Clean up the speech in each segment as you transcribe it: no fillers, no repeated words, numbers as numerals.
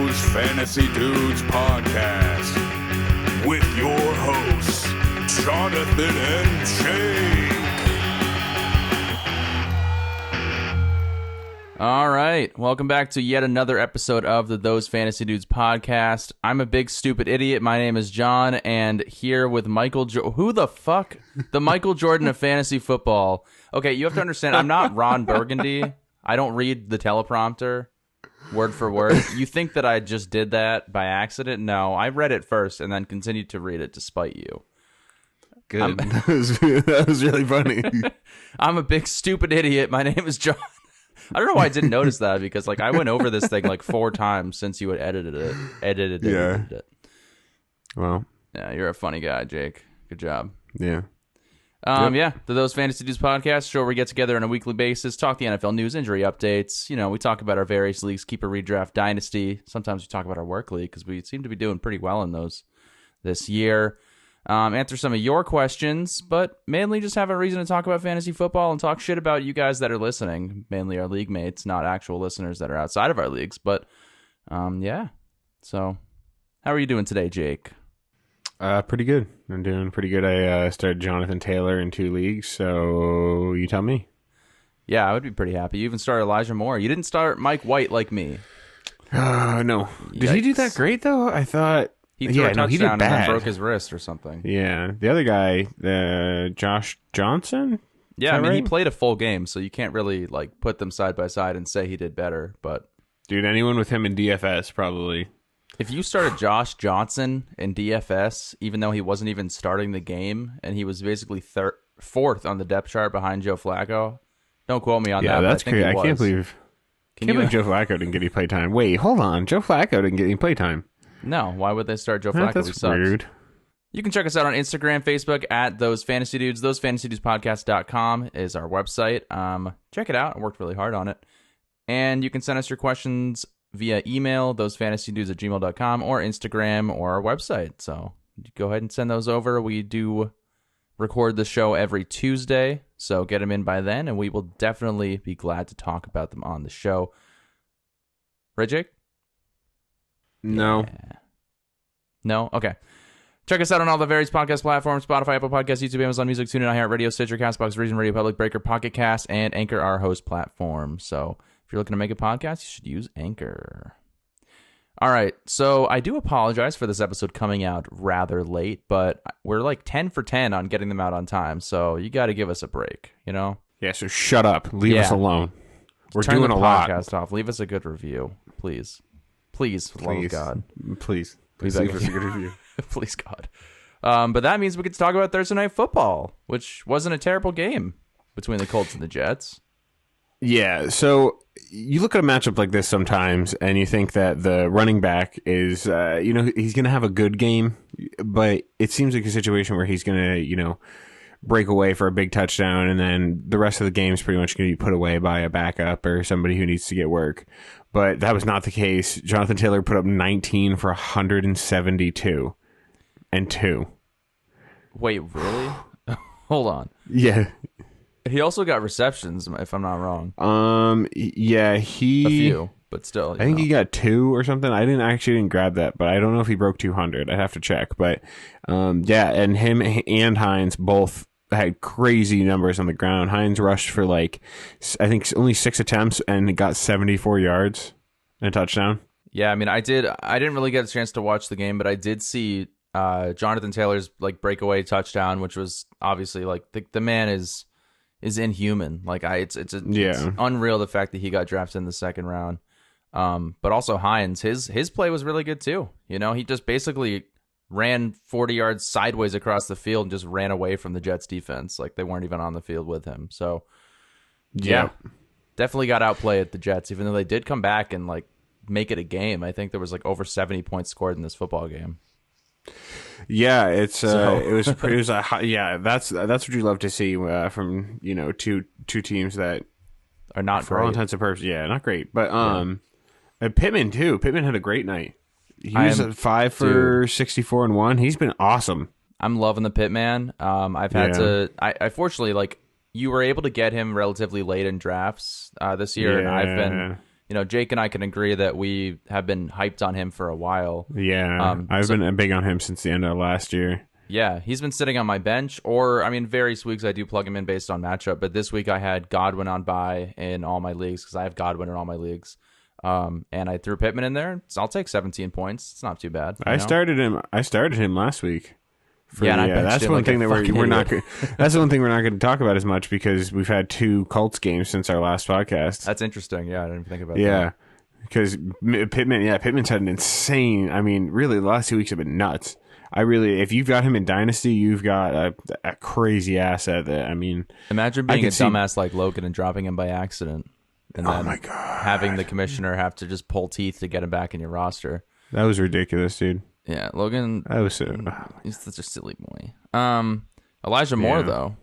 Those Fantasy Dudes podcast with your hosts, Jonathan and Jake. All right, welcome back to yet another episode of the Those Fantasy Dudes podcast. I'm a big stupid idiot. My name is John, and here with Michael. Who the fuck? The Michael Jordan of fantasy football. Okay, you have to understand. I'm not Ron Burgundy. I don't read the teleprompter word for word. You think that I just did that by accident? No, I read it first and then continued to read it to spite you. Good. That was really funny. I'm a big stupid idiot. My name is John. I don't know why I didn't notice that, because like I went over this thing like 4 times since you had edited it. Well, yeah, you're a funny guy, Jake. Good job. yeah. Yeah, the Those Fantasy Dudes podcast show where we get together on a weekly basis, talk the NFL news, injury updates. You know, we talk about our various leagues, keeper, redraft, dynasty. Sometimes we talk about our work league because we seem to be doing pretty well in those this year. Answer some of your questions, but mainly just have a reason to talk about fantasy football and talk shit about you guys that are listening, mainly our league mates, not actual listeners that are outside of our leagues. But yeah, so how are you doing today, Jake? Pretty good. I'm doing pretty good. I started Jonathan Taylor in 2 leagues, so you tell me. Yeah, I would be pretty happy. You even started Elijah Moore. You didn't start Mike White like me. No. Did he do that great, though? I thought... He threw a touchdown he did and bad. then broke his wrist or something. Yeah. The other guy, Josh Johnson? Yeah, I mean, right? he played a full game, so you can't really like put them side by side and say he did better. But Dude, anyone with him in DFS probably... if you started Josh Johnson in DFS, even though he wasn't even starting the game, and he was basically 4th on the depth chart behind Joe Flacco, don't quote me on that. Yeah, that's but I think crazy. I can't believe... Can Can't you? believe Joe Flacco didn't get any playtime. Wait, hold on. Joe Flacco didn't get any playtime. No, why would they start Joe Flacco? He That's sucks. weird. You can check us out on Instagram, Facebook at Those Fantasy Dudes. ThoseFantasyDudesPodcast.com is our website. Check it out. I worked really hard on it. And you can send us your questions via email, thosefantasydudes@gmail.com, or Instagram, or our website. So go ahead and send those over. We do record the show every Tuesday, so get them in by then, and we will definitely be glad to talk about them on the show. Right, Jake? No. Yeah. No? Okay. Check us out on all the various podcast platforms: Spotify, Apple Podcasts, YouTube, Amazon Music, TuneIn, iHeartRadio, Stitcher, CastBox, Reason Radio, Public Breaker, Pocket Cast, and Anchor, our host platform. So if you're looking to make a podcast, you should use Anchor. All right. So I do apologize for this episode coming out rather late, but we're like 10 for 10 on getting them out on time. So you got to give us a break, you know? Yeah, so shut up. Leave us alone. We're Turn doing the a lot. podcast off. Leave us a good review, please. Please, for the love of God. Please Please, leave us a good review. Please, God. But that means we get to talk about Thursday Night Football, which wasn't a terrible game between the Colts and the Jets. Yeah, so you look at a matchup like this sometimes, and you think that the running back is, he's going to have a good game, but it seems like a situation where he's going to, break away for a big touchdown, and then the rest of the game is pretty much going to be put away by a backup or somebody who needs to get work. But that was not the case. Jonathan Taylor put up 19 for 172 and 2. Wait, really? Hold on. Yeah. He also got receptions, if I'm not wrong. Yeah, A few, but still. I think he got 2 or something. I didn't grab that, but I don't know if he broke 200. I'd have to check. But yeah, and him and Hines both had crazy numbers on the ground. Hines rushed for I think only 6 attempts and got 74 yards and a touchdown. Yeah, I mean, I didn't really get a chance to watch the game, but I did see Jonathan Taylor's breakaway touchdown, which was obviously the man is inhuman. It's unreal the fact that he got drafted in the second round. But also Hines, his play was really good too. He just basically ran 40 yards sideways across the field and just ran away from the Jets defense. They weren't even on the field with him. So yeah, definitely got outplayed at the Jets, even though they did come back and make it a game. I think there was over 70 points scored in this football game. Yeah, that's what you love to see from two teams that are not for great. all intents and purposes. Yeah, not great, but and Pittman too. Pittman had a great night. He was at 5 for 64 and 1. He's been awesome. I'm loving the Pittman. I've had to. I fortunately you were able to get him relatively late in drafts this year, and I've been Jake and I can agree that we have been hyped on him for a while. Yeah, I've been big on him since the end of last year. Yeah, he's been sitting on my bench, various weeks I do plug him in based on matchup, but this week I had Godwin on bye in all my leagues because I have Godwin in all my leagues. And I threw Pittman in there, so I'll take 17 points. It's not too bad. I started him last week. That's one thing that we're not. That's the one thing we're not going to talk about as much because we've had 2 Colts games since our last podcast. That's interesting. Yeah, I didn't even think about that. Yeah, because Pittman's had an insane. I mean, really, the last 2 weeks have been nuts. If you've got him in Dynasty, you've got a crazy asset. That imagine being a dumbass like Logan and dropping him by accident, and then my God, having the commissioner have to just pull teeth to get him back in your roster. That was ridiculous, dude. Yeah, Logan. That was he's such a silly boy. Elijah Moore though,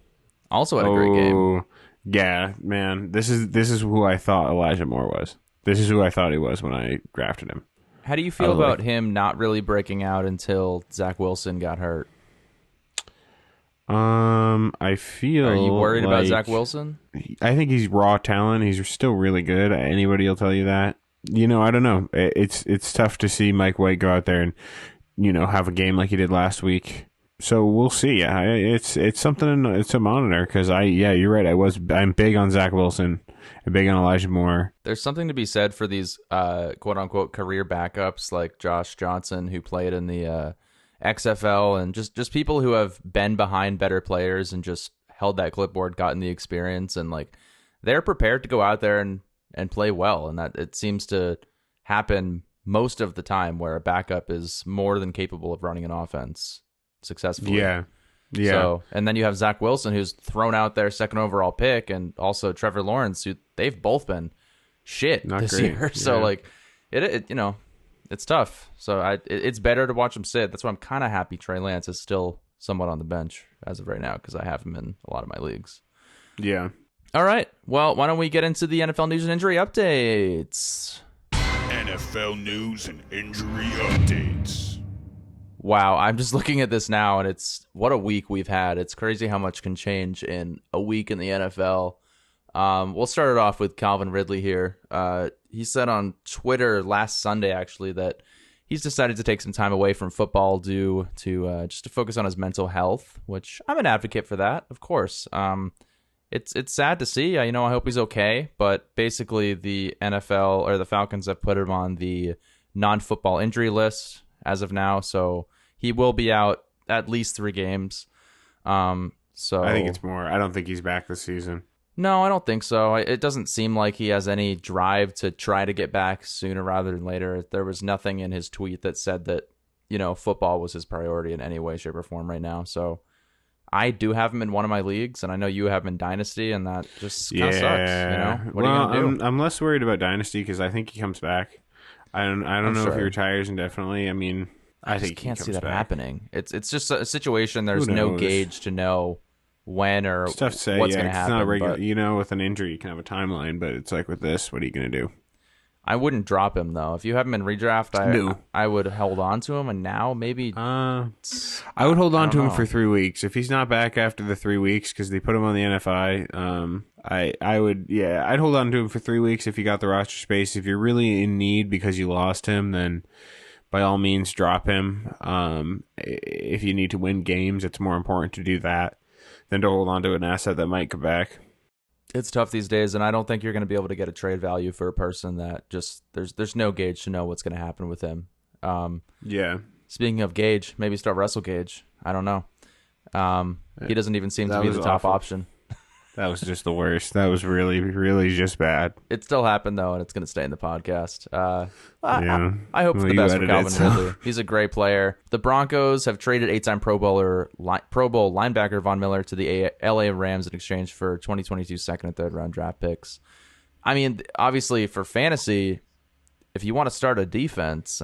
also had a great game. Yeah, man. This is who I thought Elijah Moore was. This is who I thought he was when I drafted him. How do you feel about him not really breaking out until Zach Wilson got hurt? I feel. Are you worried about Zach Wilson? I think he's raw talent. He's still really good. Anybody will tell you that. I don't know. It's tough to see Mike White go out there and have a game like he did last week. So we'll see. It's something. It's a monitor because you're right. I'm big on Zach Wilson. I'm big on Elijah Moore. There's something to be said for these quote unquote career backups like Josh Johnson, who played in the XFL, and just people who have been behind better players and just held that clipboard, gotten the experience, and they're prepared to go out there and play well. And that it seems to happen most of the time where a backup is more than capable of running an offense successfully. Yeah. So, and then you have Zach Wilson, who's thrown out their 2nd overall pick, and also Trevor Lawrence, who they've both been shit this year. So it's tough. So it's better to watch him sit. That's why I'm kind of happy Trey Lance is still somewhat on the bench as of right now, because I have him in a lot of my leagues. Yeah. All right. Well, why don't we get into the NFL news and injury updates? NFL news and injury updates. Wow, I'm just looking at this now, and it's what a week we've had. It's crazy how much can change in a week in the NFL. We'll start it off with Calvin Ridley here. He said on Twitter last Sunday, actually, that he's decided to take some time away from football due to just to focus on his mental health, which I'm an advocate for that, of course. It's sad to see. I hope he's okay, but basically the NFL or the Falcons have put him on the non-football injury list as of now, so he will be out at least 3 games. So I think it's more. I don't think he's back this season. No, I don't think so. It doesn't seem like he has any drive to try to get back sooner rather than later. There was nothing in his tweet that said that, football was his priority in any way, shape, or form right now. So I do have him in one of my leagues, and I know you have him in Dynasty, and that just kind of sucks. What are you going to do? I'm less worried about Dynasty because I think he comes back. I don't know if he retires indefinitely. I think can't see that back. happening. It's just a situation. There's no gauge to know when or it's tough to say. What's going to happen. It's not a regular. With an injury, you can have a timeline, but it's like with this, what are you going to do? I wouldn't drop him though. If you have him in redraft, I would hold on to him, and now maybe I would hold on to him for 3 weeks. If he's not back after the 3 weeks because they put him on the NFI, I would I'd hold on to him for 3 weeks if you got the roster space. If you're really in need because you lost him, then by all means drop him. If you need to win games, it's more important to do that than to hold on to an asset that might come back. It's tough these days, and I don't think you're going to be able to get a trade value for a person that just there's no gauge to know what's going to happen with him. Speaking of Gage, maybe start Russell Gage. I don't know. He doesn't even seem to be the top option. That was just the worst. That was really, really just bad. It still happened, though, and it's going to stay in the podcast. I hope for the best for Calvin Ridley. He's a great player. The Broncos have traded 8-time Pro Bowl linebacker Von Miller to the LA Rams in exchange for 2022 second and third round draft picks. Obviously, for fantasy, if you want to start a defense,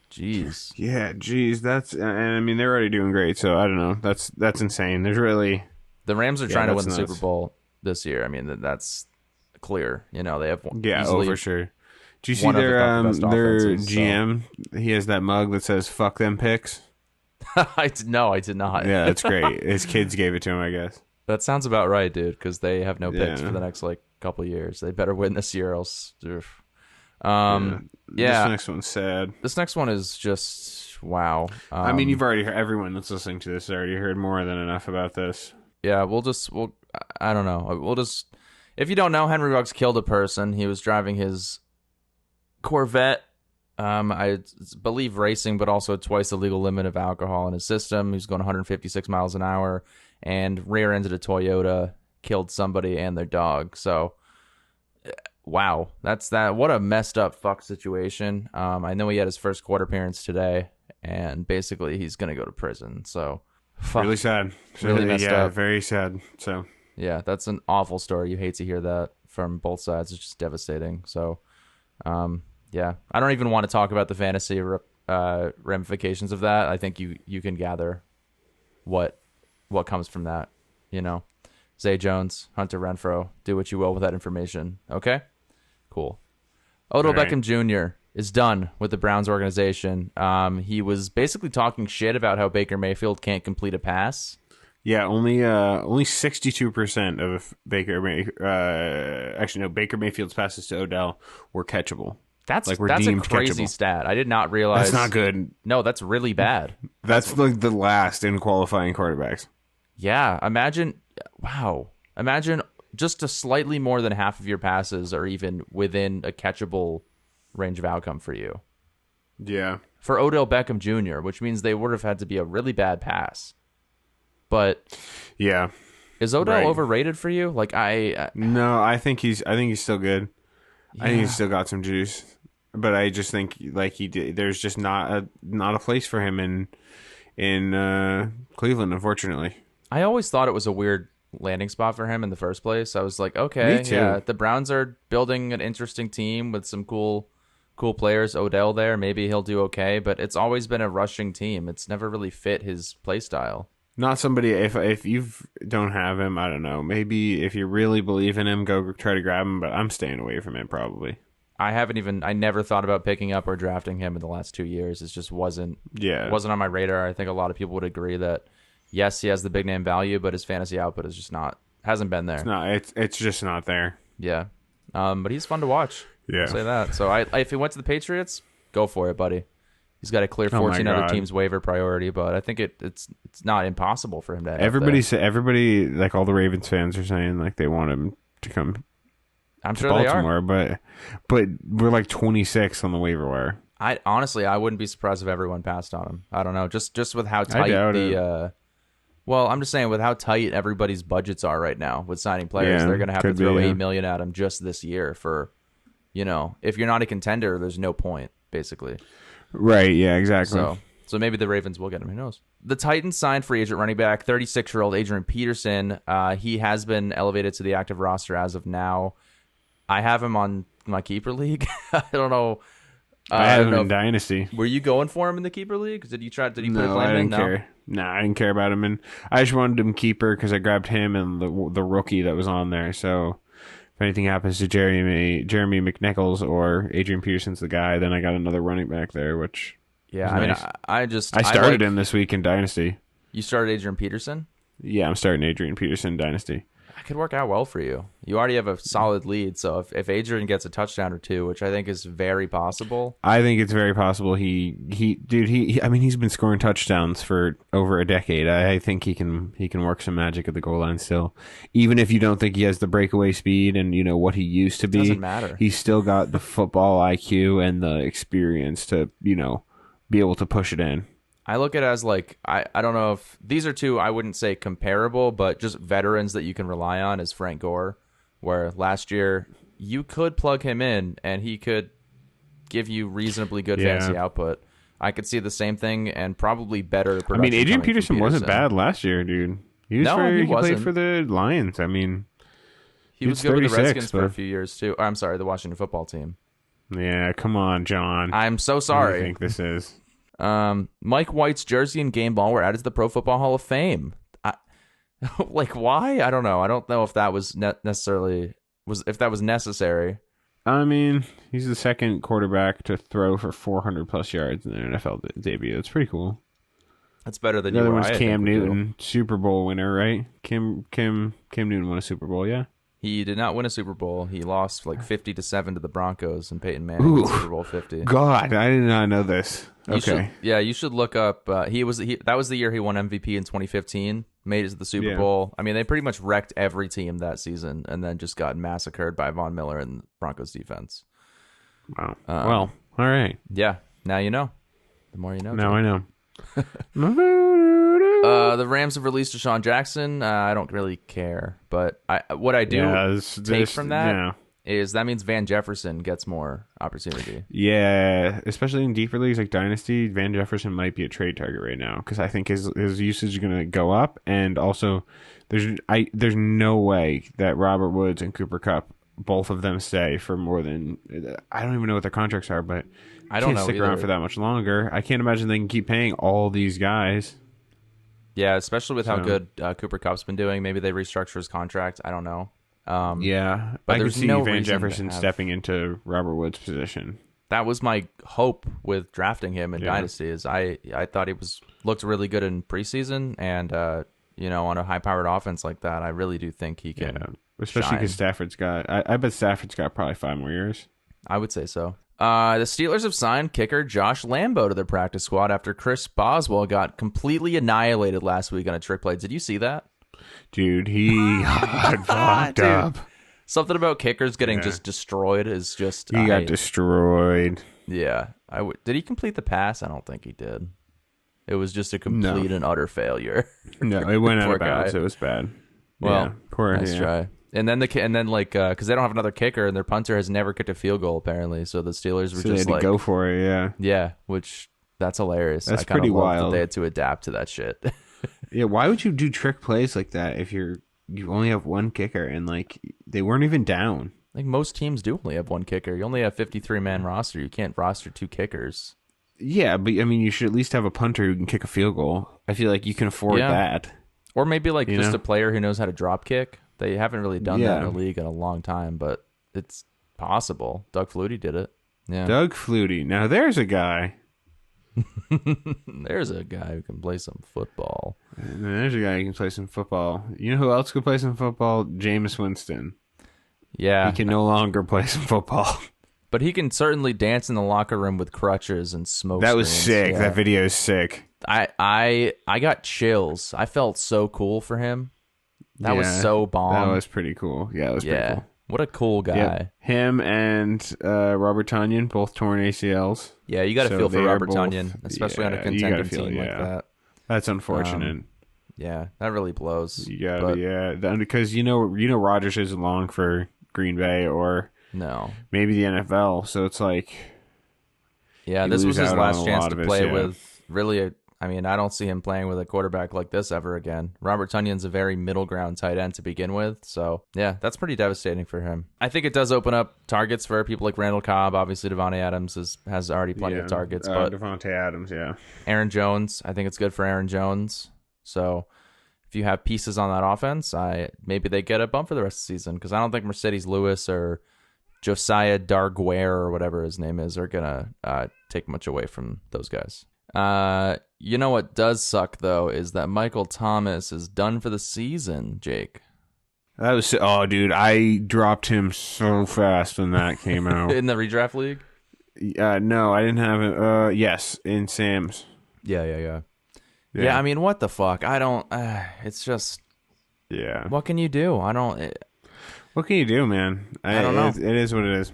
geez. Yeah, geez. They're already doing great, so I don't know. That's insane. There's really... The Rams are trying to win the Super Bowl this year. that's clear. They have for sure. Do you see their GM? So. He has that mug that says "fuck them picks." I did not. Yeah, that's great. His kids gave it to him, I guess. That sounds about right, dude. Because they have no picks for the next couple of years. They better win this year, else This next one's sad. This next one is just wow. I mean, you've already heard, everyone that's listening to this already heard more than enough about this. Yeah, I don't know. If you don't know, Henry Ruggs killed a person. He was driving his Corvette. I believe racing, but also twice the legal limit of alcohol in his system. He was going 156 miles an hour and rear-ended a Toyota, killed somebody and their dog. So, wow, that's that. What a messed up fuck situation. I know he had his first court appearance today, and basically he's gonna go to prison. So, fuck. Really sad. Really messed up. Very sad. So, yeah, that's an awful story. You hate to hear that from both sides. It's just devastating. So, yeah, I don't even want to talk about the fantasy ramifications of that. I think you can gather what comes from that. Zay Jones, Hunter Renfrow, do what you will with that information. Okay, cool. Odell Beckham Jr. is done with the Browns organization. He was basically talking shit about how Baker Mayfield can't complete a pass. Yeah, only 62% of Baker Mayfield's passes to Odell were catchable. That's a crazy catchable stat. I did not realize. That's not good. No, that's really bad. That's like the last in qualifying quarterbacks. Yeah, imagine just a slightly more than half of your passes are even within a catchable range of outcome for you. Yeah. For Odell Beckham Jr., which means they would have had to be a really bad pass. But yeah, is Odell overrated for you? No, I think he's still good. Yeah. I think he's still got some juice, but I just think there's just not a place for him in Cleveland, unfortunately. I always thought it was a weird landing spot for him in the first place. I was like, okay, Me too. Yeah, the Browns are building an interesting team with some cool players. Odell there, maybe he'll do okay, but it's always been a rushing team. It's never really fit his play style. Not somebody, if you don't have him, I don't know. Maybe if you really believe in him, go try to grab him, but I'm staying away from him probably. I never thought about picking up or drafting him in the last 2 years. It just wasn't on my radar. I think a lot of people would agree that, yes, he has the big name value, but his fantasy output is just hasn't been there. It's just not there. Yeah. But he's fun to watch. Yeah. I'll say that. So if he went to the Patriots, go for it, buddy. He's got to clear 14 other teams' waiver priority, but I think it's not impossible for him to. Everybody, like all the Ravens fans are saying, like they want him to come. I'm to sure Baltimore, they are. but we're like 26 on the waiver wire. I wouldn't be surprised if everyone passed on him. I don't know, just with how tight well, I'm just saying with how tight everybody's budgets are right now with signing players, they're going to have to throw $8 million at him just this year for, if you're not a contender, there's no point basically. Right, yeah, exactly. So maybe the Ravens will get him. Who knows? The Titans signed free agent running back, 36-year-old Adrian Peterson. He has been elevated to the active roster as of now. I have him on my keeper league. I don't know. I have him in Dynasty. Were you going for him in the keeper league? Did you put a claim in? No, I didn't care. No, I didn't care about him, and I just wanted him keeper because I grabbed him and the rookie that was on there. So if anything happens to Jeremy McNichols or Adrian Peterson's the guy, then I got another running back there, which nice. I started him this week in Dynasty. You started Adrian Peterson? Yeah, I'm starting Adrian Peterson in Dynasty. That could work out well for you. You already have a solid lead, so if Adrian gets a touchdown or two, which I think is very possible. I think it's very possible. He's been scoring touchdowns for over a decade. I think he can work some magic at the goal line still. Even if you don't think he has the breakaway speed and what he used to be. Doesn't matter. He's still got the football IQ and the experience to, be able to push it in. I look at it as I don't know if these are two I wouldn't say comparable, but just veterans that you can rely on is Frank Gore, where last year you could plug him in and he could give you reasonably good fantasy output. I could see the same thing and probably better production. Adrian Peterson wasn't bad last year, dude. He played for the Lions. He was good with the Redskins for a few years too. I'm sorry, the Washington football team. Yeah, come on, John. I'm so sorry. What do you think this is? Mike White's jersey and game ball were added to the Pro Football Hall of Fame. Why? I don't know. I don't know if that was necessary. He's the second quarterback to throw for 400 plus yards in an NFL debut. That's pretty cool. That's better than the other one's Cam Newton, Super Bowl winner, right? Cam Newton won a Super Bowl, yeah. He did not win a Super Bowl. He lost like 50-7 to the Broncos and Peyton Manning in Super Bowl 50. God, I did not know this. Okay. You should look up. That was the year he won MVP in 2015. Made it to the Super Bowl. I mean, they pretty much wrecked every team that season, and then just got massacred by Von Miller and Broncos defense. Wow. Well, all right. Yeah. Now you know. The more you know. Now I know. The Rams have released Deshaun Jackson. I don't really care, but what I do take from that is that means Van Jefferson gets more opportunity. Yeah, especially in deeper leagues like Dynasty, Van Jefferson might be a trade target right now because I think his usage is going to go up, and also there's no way that Robert Woods and Cooper Kupp, both of them, stay for more than, I don't even know what their contracts are, but I don't know stick either. around for that much longer. I can't imagine they can keep paying all these guys. Yeah, especially with how good Cooper Kupp's been doing. Maybe they restructure his contract. I don't know. Yeah, but I could see no Van Jefferson stepping into Robert Woods' position. That was my hope with drafting him in Dynasty. Is I thought he looked really good in preseason, and on a high-powered offense like that, I really do think he can. Yeah, especially because Stafford's got. I bet Stafford's got probably 5 more years. I would say so. The Steelers have signed kicker Josh Lambo to their practice squad after Chris Boswell got completely annihilated last week on a trick play. Did you see that? Dude, he got fucked up. Something about kickers getting just destroyed is just... He got destroyed. Yeah. Did he complete the pass? I don't think he did. It was just a complete and utter failure. No, it went out of bounds. It was bad. Well, nice try. And then because they don't have another kicker, and their punter has never kicked a field goal apparently, so the Steelers were they had to go for it. Yeah, which that's hilarious. That's I kinda pretty love wild. that they had to adapt to that shit. Yeah, why would you do trick plays like that if you only have one kicker and they weren't even down? Like most teams do only have one kicker. You only have 53-man roster. You can't roster 2 kickers. Yeah, but I mean, you should at least have a punter who can kick a field goal. I feel like you can afford that. Or maybe just a player who knows how to drop kick. They haven't really done that in the league in a long time, but it's possible. Doug Flutie did it. Yeah. Doug Flutie. Now there's a guy. There's a guy who can play some football. And there's a guy who can play some football. You know who else could play some football? Jameis Winston. Yeah. He can no longer play some football. But he can certainly dance in the locker room with crutches and smoke. That was screens. sick. Yeah. That video is sick. I got chills. I felt so cool for him. That was so bomb. That was pretty cool. Yeah, it was pretty cool. What a cool guy. Yep. Him and Robert Tonyan, both torn ACLs. Yeah, you got to feel for Robert Tonyan, especially on a contending team like that. That's unfortunate. Yeah, that really blows. You got because you know Rodgers isn't long for Green Bay or maybe the NFL, so it's like this was his last chance to play with really I don't see him playing with a quarterback like this ever again. Robert Tonyan's a very middle ground tight end to begin with. So, yeah, that's pretty devastating for him. I think it does open up targets for people like Randall Cobb. Obviously, Devontae Adams has already plenty of targets. But Devontae Adams, Aaron Jones, I think it's good for Aaron Jones. So, if you have pieces on that offense, maybe they get a bump for the rest of the season because I don't think Mercedes Lewis or Josiah Darguere or whatever his name is are going to take much away from those guys. You know what does suck though is that Michael Thomas is done for the season, Jake. That was dude, I dropped him so fast when that came out. In the redraft league? No, I didn't have it. Yes, in Sam's. Yeah, I mean, what the fuck? I don't it's just what can you do? What can you do, man? I don't know. It is what it is.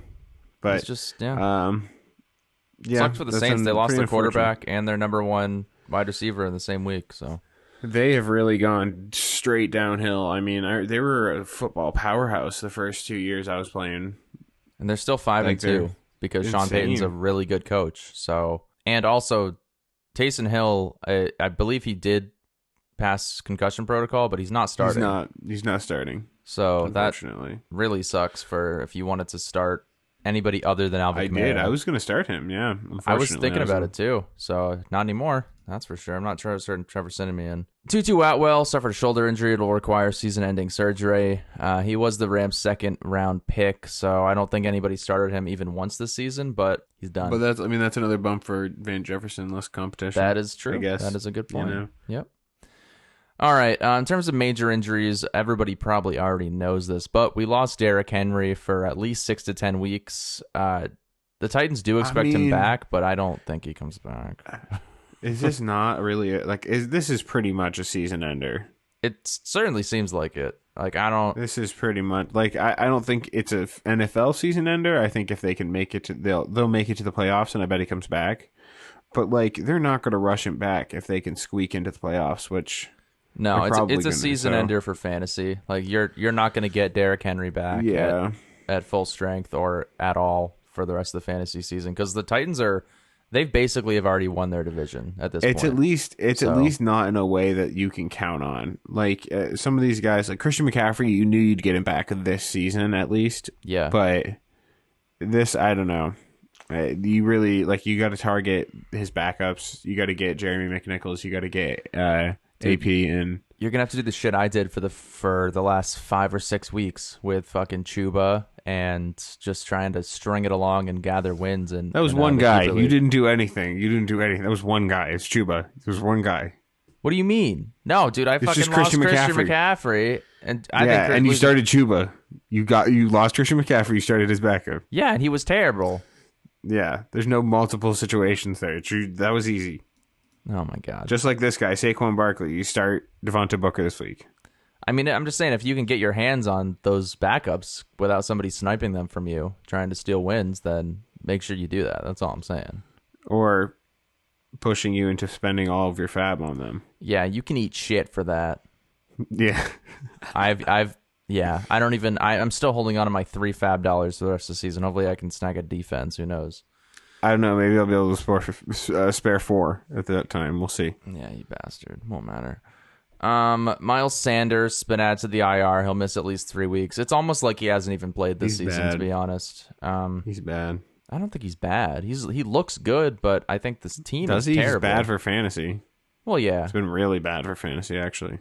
But it's just sucks for the Saints. They lost their quarterback and their number 1 wide receiver in the same week. So they have really gone straight downhill. I mean, they were a football powerhouse the first 2 years I was playing, and they're still 5-2 because Sean Payton's a really good coach. So, and also Taysom Hill, I believe he did pass concussion protocol, but he's not starting. He's not starting. So that really sucks for if you wanted to start anybody other than Alvin Kamara. I was going to start him, yeah. I was thinking about it too. So not anymore. That's for sure. I'm not certain Trevor sending me in. Tutu Atwell suffered a shoulder injury. It'll require season-ending surgery. He was the Rams' second-round pick, so I don't think anybody started him even once this season, but he's done. But that's another bump for Van Jefferson, less competition. That is true. I guess. That is a good point. Yep. All right. In terms of major injuries, everybody probably already knows this, but we lost Derrick Henry for at least 6 to 10 weeks. The Titans do expect him back, but I don't think he comes back. Is this not really this is pretty much a season ender? It certainly seems like it. Like I don't. This is pretty much like I don't think it's a NFL season ender. I think if they can make it to they'll make it to the playoffs, and I bet he comes back. But like they're not going to rush him back if they can squeak into the playoffs, which. No, it's a season ender for fantasy. Like you're not going to get Derrick Henry back at full strength or at all for the rest of the fantasy season because the Titans they've basically have already won their division at this point. It's at least not in a way that you can count on. Like some of these guys, like Christian McCaffrey, you knew you'd get him back this season at least. Yeah, but this I don't know. You really you got to target his backups. You got to get Jeremy McNichols. You got to get. AP and you're gonna have to do the shit I did for the last 5 or 6 weeks with fucking Chuba and just trying to string it along and gather wins. And that was one guy. You didn't do anything. That was one guy. It's Chuba. It was one guy. What do you mean? No, dude, I fucking lost Christian McCaffrey, and and you started Chuba. You lost Christian McCaffrey. You started his backup. Yeah, and he was terrible. Yeah, there's no multiple situations there. That was easy. Oh my god! Just like this guy, Saquon Barkley. You start Devonta Booker this week. I mean, I'm just saying, if you can get your hands on those backups without somebody sniping them from you, trying to steal wins, then make sure you do that. That's all I'm saying. Or pushing you into spending all of your fab on them. Yeah, you can eat shit for that. Yeah, I'm still holding on to my $3 fab for the rest of the season. Hopefully, I can snag a defense. Who knows? I don't know. Maybe I'll be able to spare 4 at that time. We'll see. Yeah, you bastard. Won't matter. Miles Sanders been added to the IR. He'll miss at least 3 weeks. It's almost like he hasn't even played this season, bad. To be honest. He's bad. I don't think he's bad. He looks good, but I think this team is terrible. He's bad for fantasy. Well, yeah. It's been really bad for fantasy, actually.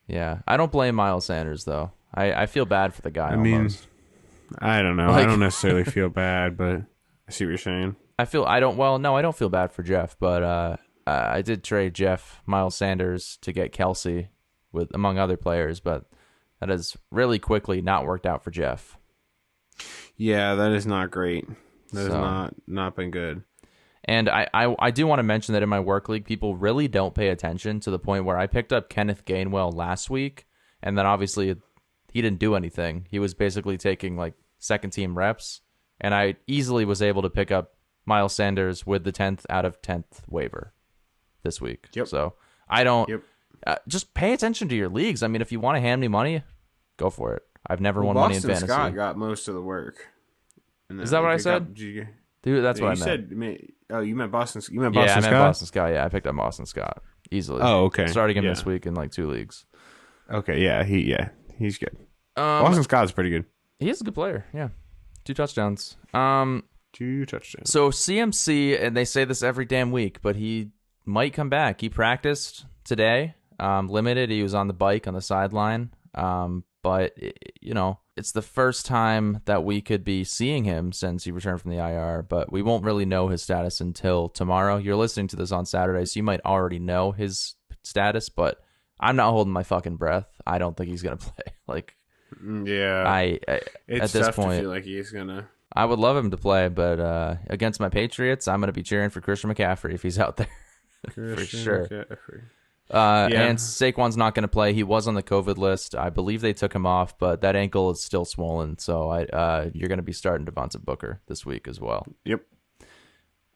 Yeah. I don't blame Miles Sanders, though. I feel bad for the guy almost. I don't know. I don't necessarily feel bad, but I see what you're saying. I don't feel bad for Jeff, but I did trade Miles Sanders to get Kelsey among other players, but that has really quickly not worked out for Jeff. Yeah, that is not great. That has not been good. And I do want to mention that in my work league, people really don't pay attention to the point where I picked up Kenneth Gainwell last week, and then obviously he didn't do anything. He was basically taking like second team reps, and I easily was able to pick up Miles Sanders with the 10th out of 10th waiver this week. Yep. So I don't just pay attention to your leagues. I mean, if you want to hand me money, go for it. I've never won money in fantasy. Scott got most of the work. Is that what I said? Dude, that's what I meant. You meant Boston. I meant Boston Scott. Yeah, I picked up Boston Scott easily. Oh, okay. Starting him this week in like 2 leagues. Okay, he's good. Boston Scott's pretty good. He is a good player. Yeah, 2 touchdowns. 2 touchdowns. So CMC, and they say this every damn week, but he might come back. He practiced today, limited. He was on the bike on the sideline, but it's the first time that we could be seeing him since he returned from the IR. But we won't really know his status until tomorrow. You're listening to this on Saturday, so you might already know his status. But I'm not holding my fucking breath. I don't think he's gonna play. Yeah, it's at this point, to feel like he's gonna. I would love him to play, but against my Patriots, I'm going to be cheering for Christian McCaffrey if he's out there. For sure. And Saquon's not going to play. He was on the COVID list. I believe they took him off, but that ankle is still swollen. So you're going to be starting Devonta Booker this week as well. Yep.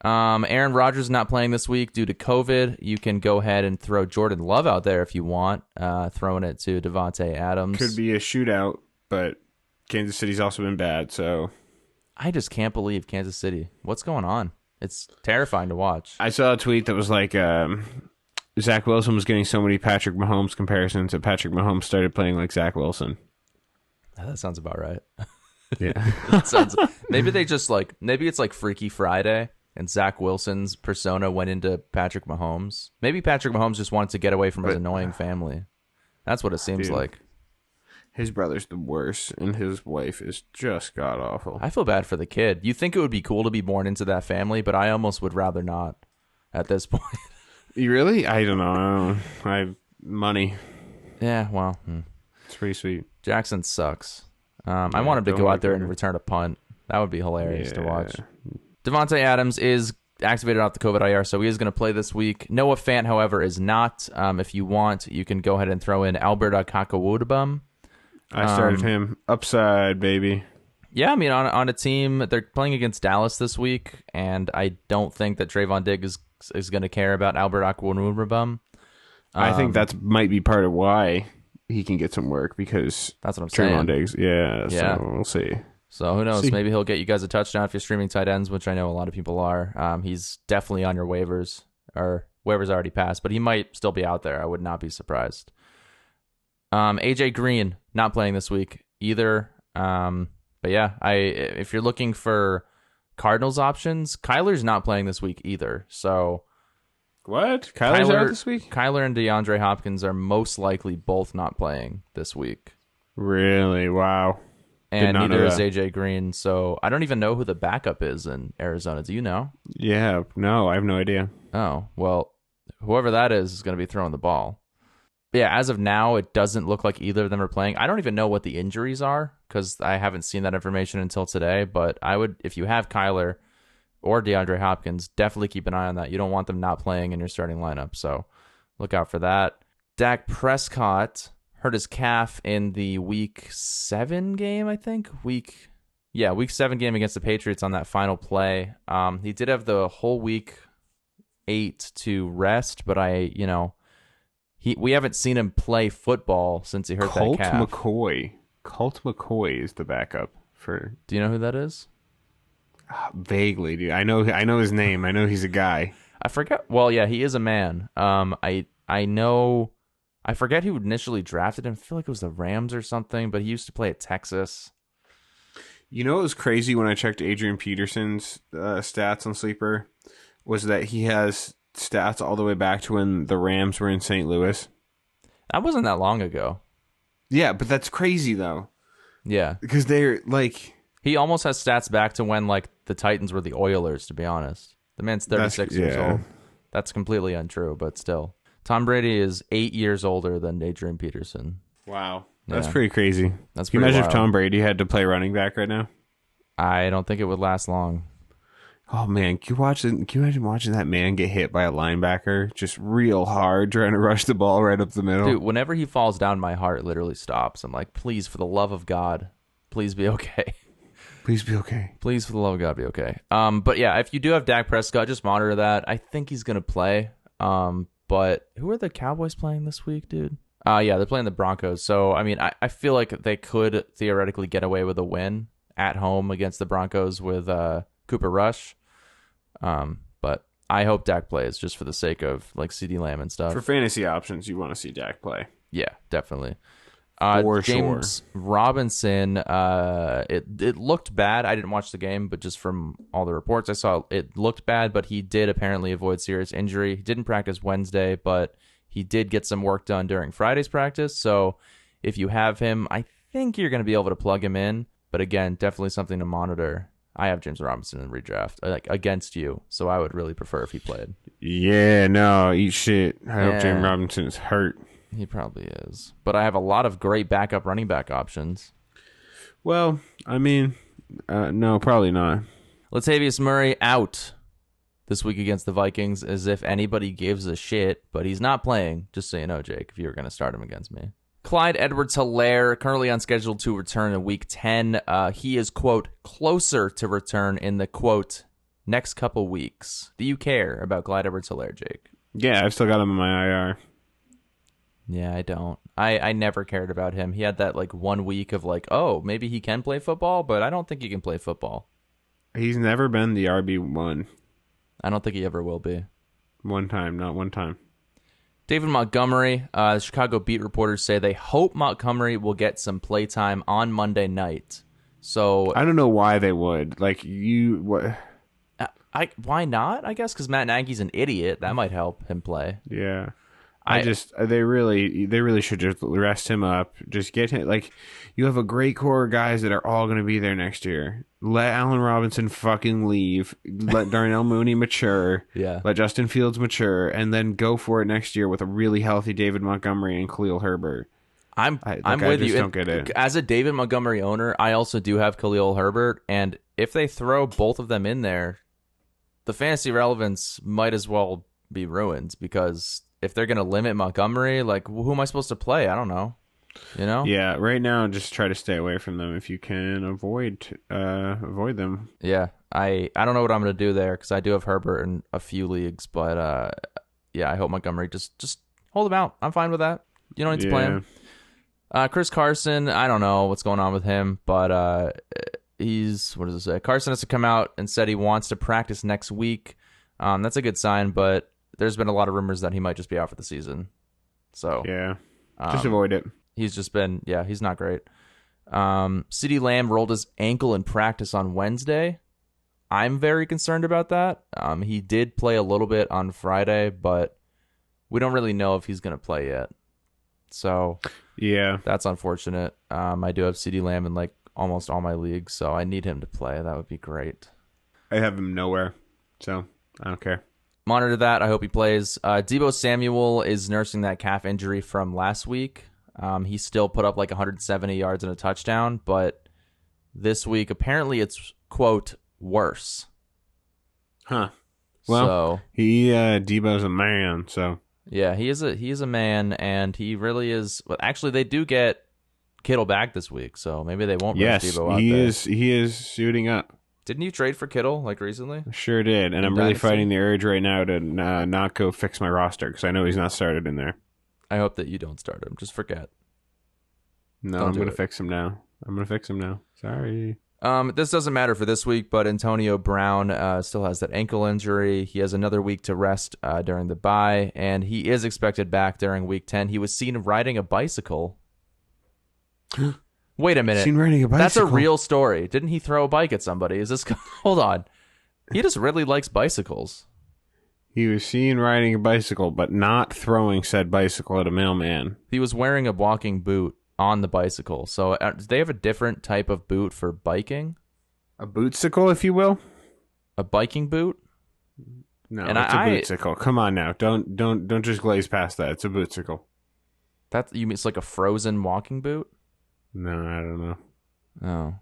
Aaron Rodgers is not playing this week due to COVID. You can go ahead and throw Jordan Love out there if you want, throwing it to Devontae Adams. Could be a shootout, but Kansas City's also been bad, so... I just can't believe Kansas City. What's going on? It's terrifying to watch. I saw a tweet that was like Zach Wilson was getting so many Patrick Mahomes comparisons that Patrick Mahomes started playing like Zach Wilson. That sounds about right. Yeah. Maybe it's like Freaky Friday and Zach Wilson's persona went into Patrick Mahomes. Maybe Patrick Mahomes just wanted to get away from his annoying family. That's what it seems like. His brother's the worst, and his wife is just god-awful. I feel bad for the kid. You think it would be cool to be born into that family, but I almost would rather not at this point. You really? I don't know. Money. Yeah, well, It's pretty sweet. Jackson sucks. I want him to go out there and return a punt. That would be hilarious to watch. Devontae Adams is activated off the COVID IR, so he is going to play this week. Noah Fant, however, is not. If you want, you can go ahead and throw in Albert Akakawudabum. I started him. Upside, baby. Yeah, I mean, on a team, they're playing against Dallas this week, and I don't think that Trayvon Diggs is going to care about Albert Akakawudabum. I think that might be part of why he can get some work, because that's what I'm saying. Trayvon Diggs, yeah. So we'll see. So who knows? Maybe he'll get you guys a touchdown if you're streaming tight ends, which I know a lot of people are. He's definitely on your waivers, or waivers already passed, but he might still be out there. I would not be surprised. AJ Green not playing this week either. But yeah, if you're looking for Cardinals options, Kyler's not playing this week either. So what? Kyler's out this week? Kyler and DeAndre Hopkins are most likely both not playing this week. Really? Wow. And neither is AJ Green. So I don't even know who the backup is in Arizona. Do you know? Yeah. No, I have no idea. Oh, well, whoever that is going to be throwing the ball. But yeah, as of now, it doesn't look like either of them are playing. I don't even know what the injuries are because I haven't seen that information until today. But I would, if you have Kyler or DeAndre Hopkins, definitely keep an eye on that. You don't want them not playing in your starting lineup. So look out for that. Dak Prescott hurt his calf in the week 7 game, I think. Week 7 game against the Patriots on that final play. He did have the whole week 8 to rest, but we haven't seen him play football since he hurt that calf. Colt McCoy is the backup for. Do you know who that is? Vaguely, dude. I know his name. I know he's a guy. I forget. Well, yeah, he is a man. I know. I forget who initially drafted him. I feel like it was the Rams or something, but he used to play at Texas. You know what was crazy when I checked Adrian Peterson's stats on Sleeper was that he has stats all the way back to when the Rams were in St. Louis. That wasn't that long ago. Yeah, but that's crazy though. Yeah. Because they're like... He almost has stats back to when like the Titans were the Oilers, to be honest. The man's 36 years old. That's completely untrue, but still. Tom Brady is 8 years older than Adrian Peterson. Wow. That's pretty crazy. That's Can you pretty imagine if Tom Brady had to play running back right now? I don't think it would last long. Oh, man. Can you imagine watching that man get hit by a linebacker just real hard trying to rush the ball right up the middle? Dude, whenever he falls down, my heart literally stops. I'm like, please, for the love of God, please be okay. Please be okay. Please, for the love of God, be okay. But yeah, if you do have Dak Prescott, just monitor that. I think he's going to play. But who are the Cowboys playing this week, dude? Yeah, they're playing the Broncos. So, I mean, I feel like they could theoretically get away with a win at home against the Broncos with Cooper Rush. But I hope Dak plays just for the sake of like CeeDee Lamb and stuff. For fantasy options, you want to see Dak play. Yeah, definitely. For James Robinson, it looked bad. I didn't watch the game, but just from all the reports I saw, it looked bad, but he did apparently avoid serious injury. He didn't practice Wednesday, but he did get some work done during Friday's practice. So if you have him, I think you're going to be able to plug him in. But again, definitely something to monitor. I have James Robinson in redraft against you, so I would really prefer if he played. Yeah, no, eat shit. I hope James Robinson is hurt. He probably is. But I have a lot of great backup running back options. Well, I mean, no, probably not. Latavius Murray out this week against the Vikings, as if anybody gives a shit, but he's not playing, just so you know, Jake, if you were going to start him against me. Clyde Edwards-Helaire, currently unscheduled to return in week 10. He is, quote, closer to return in the, quote, next couple weeks. Do you care about Clyde Edwards-Helaire, Jake? Yeah, I've still got him in my IR. Yeah, I don't. I never cared about him. He had that like 1 week of like, oh, maybe he can play football, but I don't think he can play football. He's never been the RB1. I don't think he ever will be. Not one time. David Montgomery, the Chicago beat reporters say they hope Montgomery will get some playtime on Monday night. So I don't know why they would. Like what? Why not? I guess because Matt Nagy's an idiot. That might help him play. Yeah. They really should just rest him up. Just get him, like, you have a great core of guys that are all going to be there next year. Let Allen Robinson fucking leave. Let Darnell Mooney mature. Yeah. Let Justin Fields mature, and then go for it next year with a really healthy David Montgomery and Khalil Herbert. I'm with you. Don't get it. As a David Montgomery owner, I also do have Khalil Herbert, and if they throw both of them in there, the fantasy relevance might as well be ruined, because if they're going to limit Montgomery, like, who am I supposed to play? I don't know. You know? Yeah, right now, just try to stay away from them if you can avoid them. Yeah, I don't know what I'm going to do there, because I do have Herbert in a few leagues, but yeah, I hope Montgomery just hold him out. I'm fine with that. You don't need to play him. Chris Carson, I don't know what's going on with him, but what does it say? Carson has to come out and said he wants to practice next week. That's a good sign, but there's been a lot of rumors that he might just be out for the season. So yeah, just avoid it. He's just been, he's not great. CeeDee Lamb rolled his ankle in practice on Wednesday. I'm very concerned about that. He did play a little bit on Friday, but we don't really know if he's going to play yet. So yeah, that's unfortunate. I do have CeeDee Lamb in like almost all my leagues, so I need him to play. That would be great. I have him nowhere, so I don't care. Monitor that. I hope he plays. Deebo Samuel is nursing that calf injury from last week. He still put up like 170 yards and a touchdown, but this week apparently it's, quote, worse. Huh. Well, so, Deebo's a man, so. Yeah, he is a man, and he really is. Well, actually, they do get Kittle back this week, so maybe they won't rush Deebo out there. He is suiting up. Didn't you trade for Kittle like recently? I sure did, and I'm really fighting the urge right now to not go fix my roster, because I know he's not started in there. I hope that you don't start him. Just forget. No, I'm going to fix him now. Sorry. This doesn't matter for this week, but Antonio Brown still has that ankle injury. He has another week to rest during the bye, and he is expected back during week 10. He was seen riding a bicycle. Wait a minute. Seen riding a bicycle? That's a real story. Didn't he throw a bike at somebody? Is this? Hold on. He just really likes bicycles. He was seen riding a bicycle, but not throwing said bicycle at a mailman. He was wearing a walking boot on the bicycle. So do they have a different type of boot for biking? A bootsicle, if you will. A biking boot? No, and it's a bootsicle. Come on now, don't just glaze past that. It's a bootsicle. You mean it's like a frozen walking boot? No, I don't know. Oh.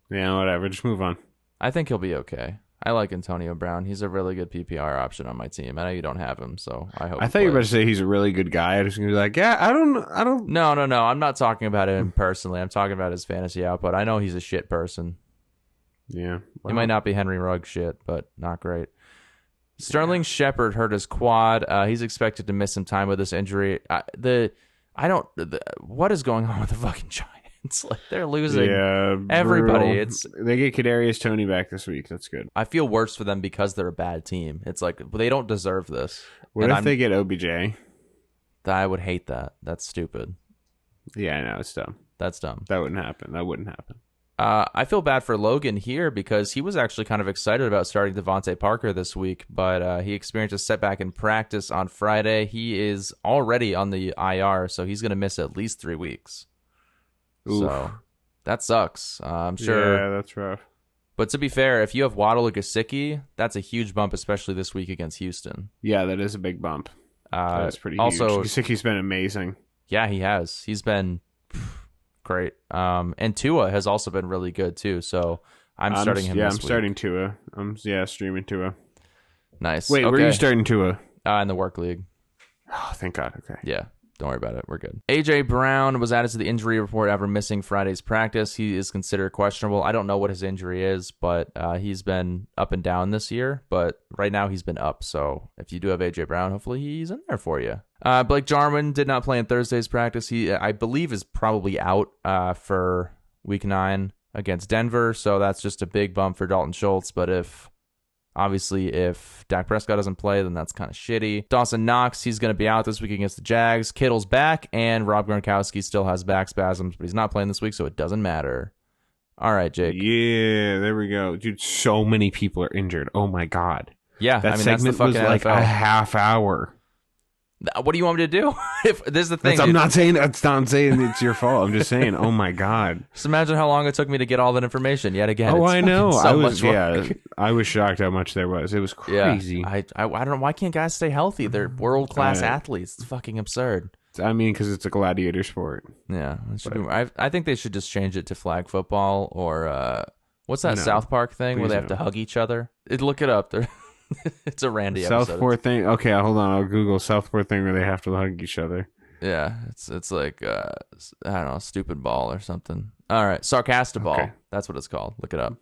Yeah, whatever. Just move on. I think he'll be okay. I like Antonio Brown. He's a really good PPR option on my team. I know you don't have him, so I hope. I thought you were about to say he's a really good guy. I was going to be like, yeah, I don't. No. I'm not talking about him personally. I'm talking about his fantasy output. I know he's a shit person. Yeah. He might not be Henry Ruggs shit, but not great. Sterling Shepard hurt his quad. He's expected to miss some time with this injury. What is going on with the fucking Giants? Like they're losing everybody. They get Kadarius Toney back this week. That's good. I feel worse for them because they're a bad team. It's like they don't deserve this. What if they get OBJ? I would hate that. That's stupid. Yeah, I know. It's dumb. That's dumb. That wouldn't happen. I feel bad for Logan here because he was actually kind of excited about starting Devontae Parker this week, but he experienced a setback in practice on Friday. He is already on the IR, so he's going to miss at least 3 weeks. Oof. So that sucks. I'm sure. Yeah, that's rough. But to be fair, if you have Waddle or Gesicki, that's a huge bump, especially this week against Houston. Yeah, that is a big bump. That's pretty huge. Also, Gesicki's been amazing. Yeah, he has. He's been great. And Tua has also been really good too. So I'm starting him. Yeah, this I'm starting Tua. I'm streaming Tua. Nice. Wait, where are you starting Tua? In the work league. Oh, thank God. Okay. Yeah. Don't worry about it. We're good. A.J. Brown was added to the injury report after missing Friday's practice. He is considered questionable. I don't know what his injury is, but he's been up and down this year. But right now he's been up. So if you do have A.J. Brown, hopefully he's in there for you. Blake Jarwin did not play in Thursday's practice. He, I believe, is probably out for Week 9 against Denver. So that's just a big bump for Dalton Schultz. But if Dak Prescott doesn't play, then that's kind of shitty. Dawson Knox, he's going to be out this week against the Jags. Kittle's back, and Rob Gronkowski still has back spasms, but he's not playing this week, so it doesn't matter. All right, Jake. Yeah, there we go. Dude, so many people are injured. Oh, my God. Yeah, that segment that's the fucking was like NFL. a half hour. What do you want me to do? If this is the thing, I'm not saying it's your fault. I'm just saying, oh my god. Just imagine how long it took me to get all that information. Yet again, Oh, it's I know. so much work. I was shocked how much there was. It was crazy. I don't know, why can't guys stay healthy? They're world class athletes. It's fucking absurd. I mean, because it's a gladiator sport. Yeah, I think they should just change it to flag football or what's that South Park thing where they have to hug each other? Look it up. It's a Randy episode. Southport thing. Okay, hold on. I'll Google Southport thing where they have to hug each other. Yeah, it's like I don't know, stupid ball or something. All right, sarcastaball. Okay. That's what it's called. Look it up.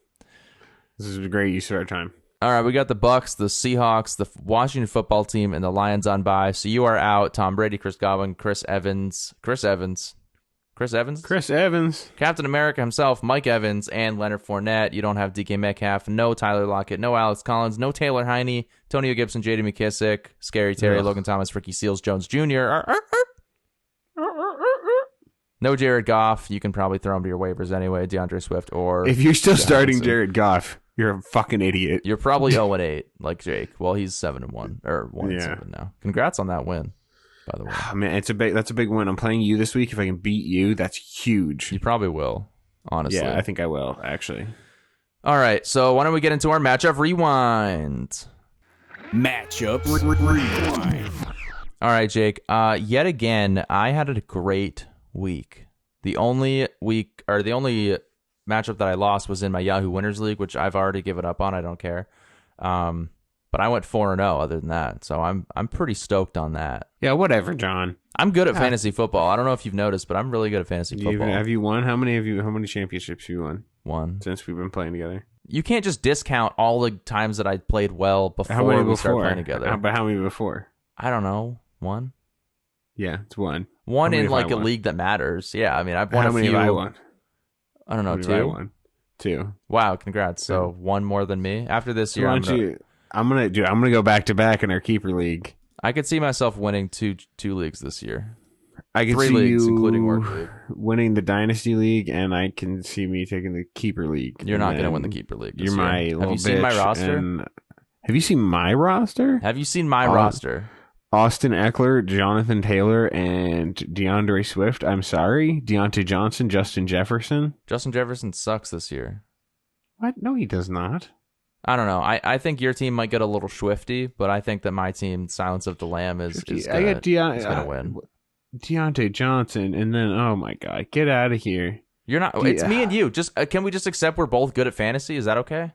This is a great use of our time. All right, we got the Bucks, the Seahawks, the Washington football team, and the Lions on bye. So you are out. Tom Brady, Chris Godwin, Chris Evans, Captain America himself, Mike Evans, and Leonard Fournette. You don't have DK Metcalf, no Tyler Lockett, no Alex Collins, no Taylor Heiney, Antonio Gibson, J.D. McKissick, Scary Terry, Logan Thomas, Ricky Seals, Jones Jr., no Jared Goff. You can probably throw him to your waivers anyway, DeAndre Swift, or... If you're still starting Jared Goff, you're a fucking idiot. You're probably 0-8, like Jake. Well, he's 7-1, or 1-7 now. Congrats on that win, by the way. Oh, man, that's a big win. I'm playing you this week. If I can beat you, that's huge. You probably will, honestly. Yeah, I think I will, actually. All right, so why don't we get into our matchup rewind? Matchup rewind. All right, Jake. Yet again, I had a great week. The only matchup that I lost was in my Yahoo Winners League, which I've already given up on. I don't care. But I went 4-0 other than that. So I'm pretty stoked on that. Yeah, whatever, John. I'm good at fantasy football. I don't know if you've noticed, but I'm really good at fantasy football. Have you won? How many championships have you won? One. Since we've been playing together. You can't just discount all the times that I played well before we started playing together. But how many before? I don't know. One? Yeah, it's one. One in like a league that matters. Yeah, I mean, I've won a few. How many have I won? I don't know, How many 2? have I won? 2. Wow, congrats. So one more than me. After this year, I'm gonna go back to back in our keeper league. I could see myself winning two leagues this year. I can 3 see leagues, you including work league. winning the dynasty league, and I can see me taking the keeper league. You're not going to win the keeper league. You're my year. little Have you seen my roster? Have you seen my roster? Have you seen my roster? Austin Eckler, Jonathan Taylor, and DeAndre Swift. I'm sorry, Deontay Johnson, Justin Jefferson. Justin Jefferson sucks this year. What? No, he does not. I don't know. I think your team might get a little swifty, but I think that my team, Silence of the Lamb, is going to win. Deontay Johnson, and then, oh my God, get out of here. You're not. It's me and you. Just can we just accept we're both good at fantasy? Is that okay?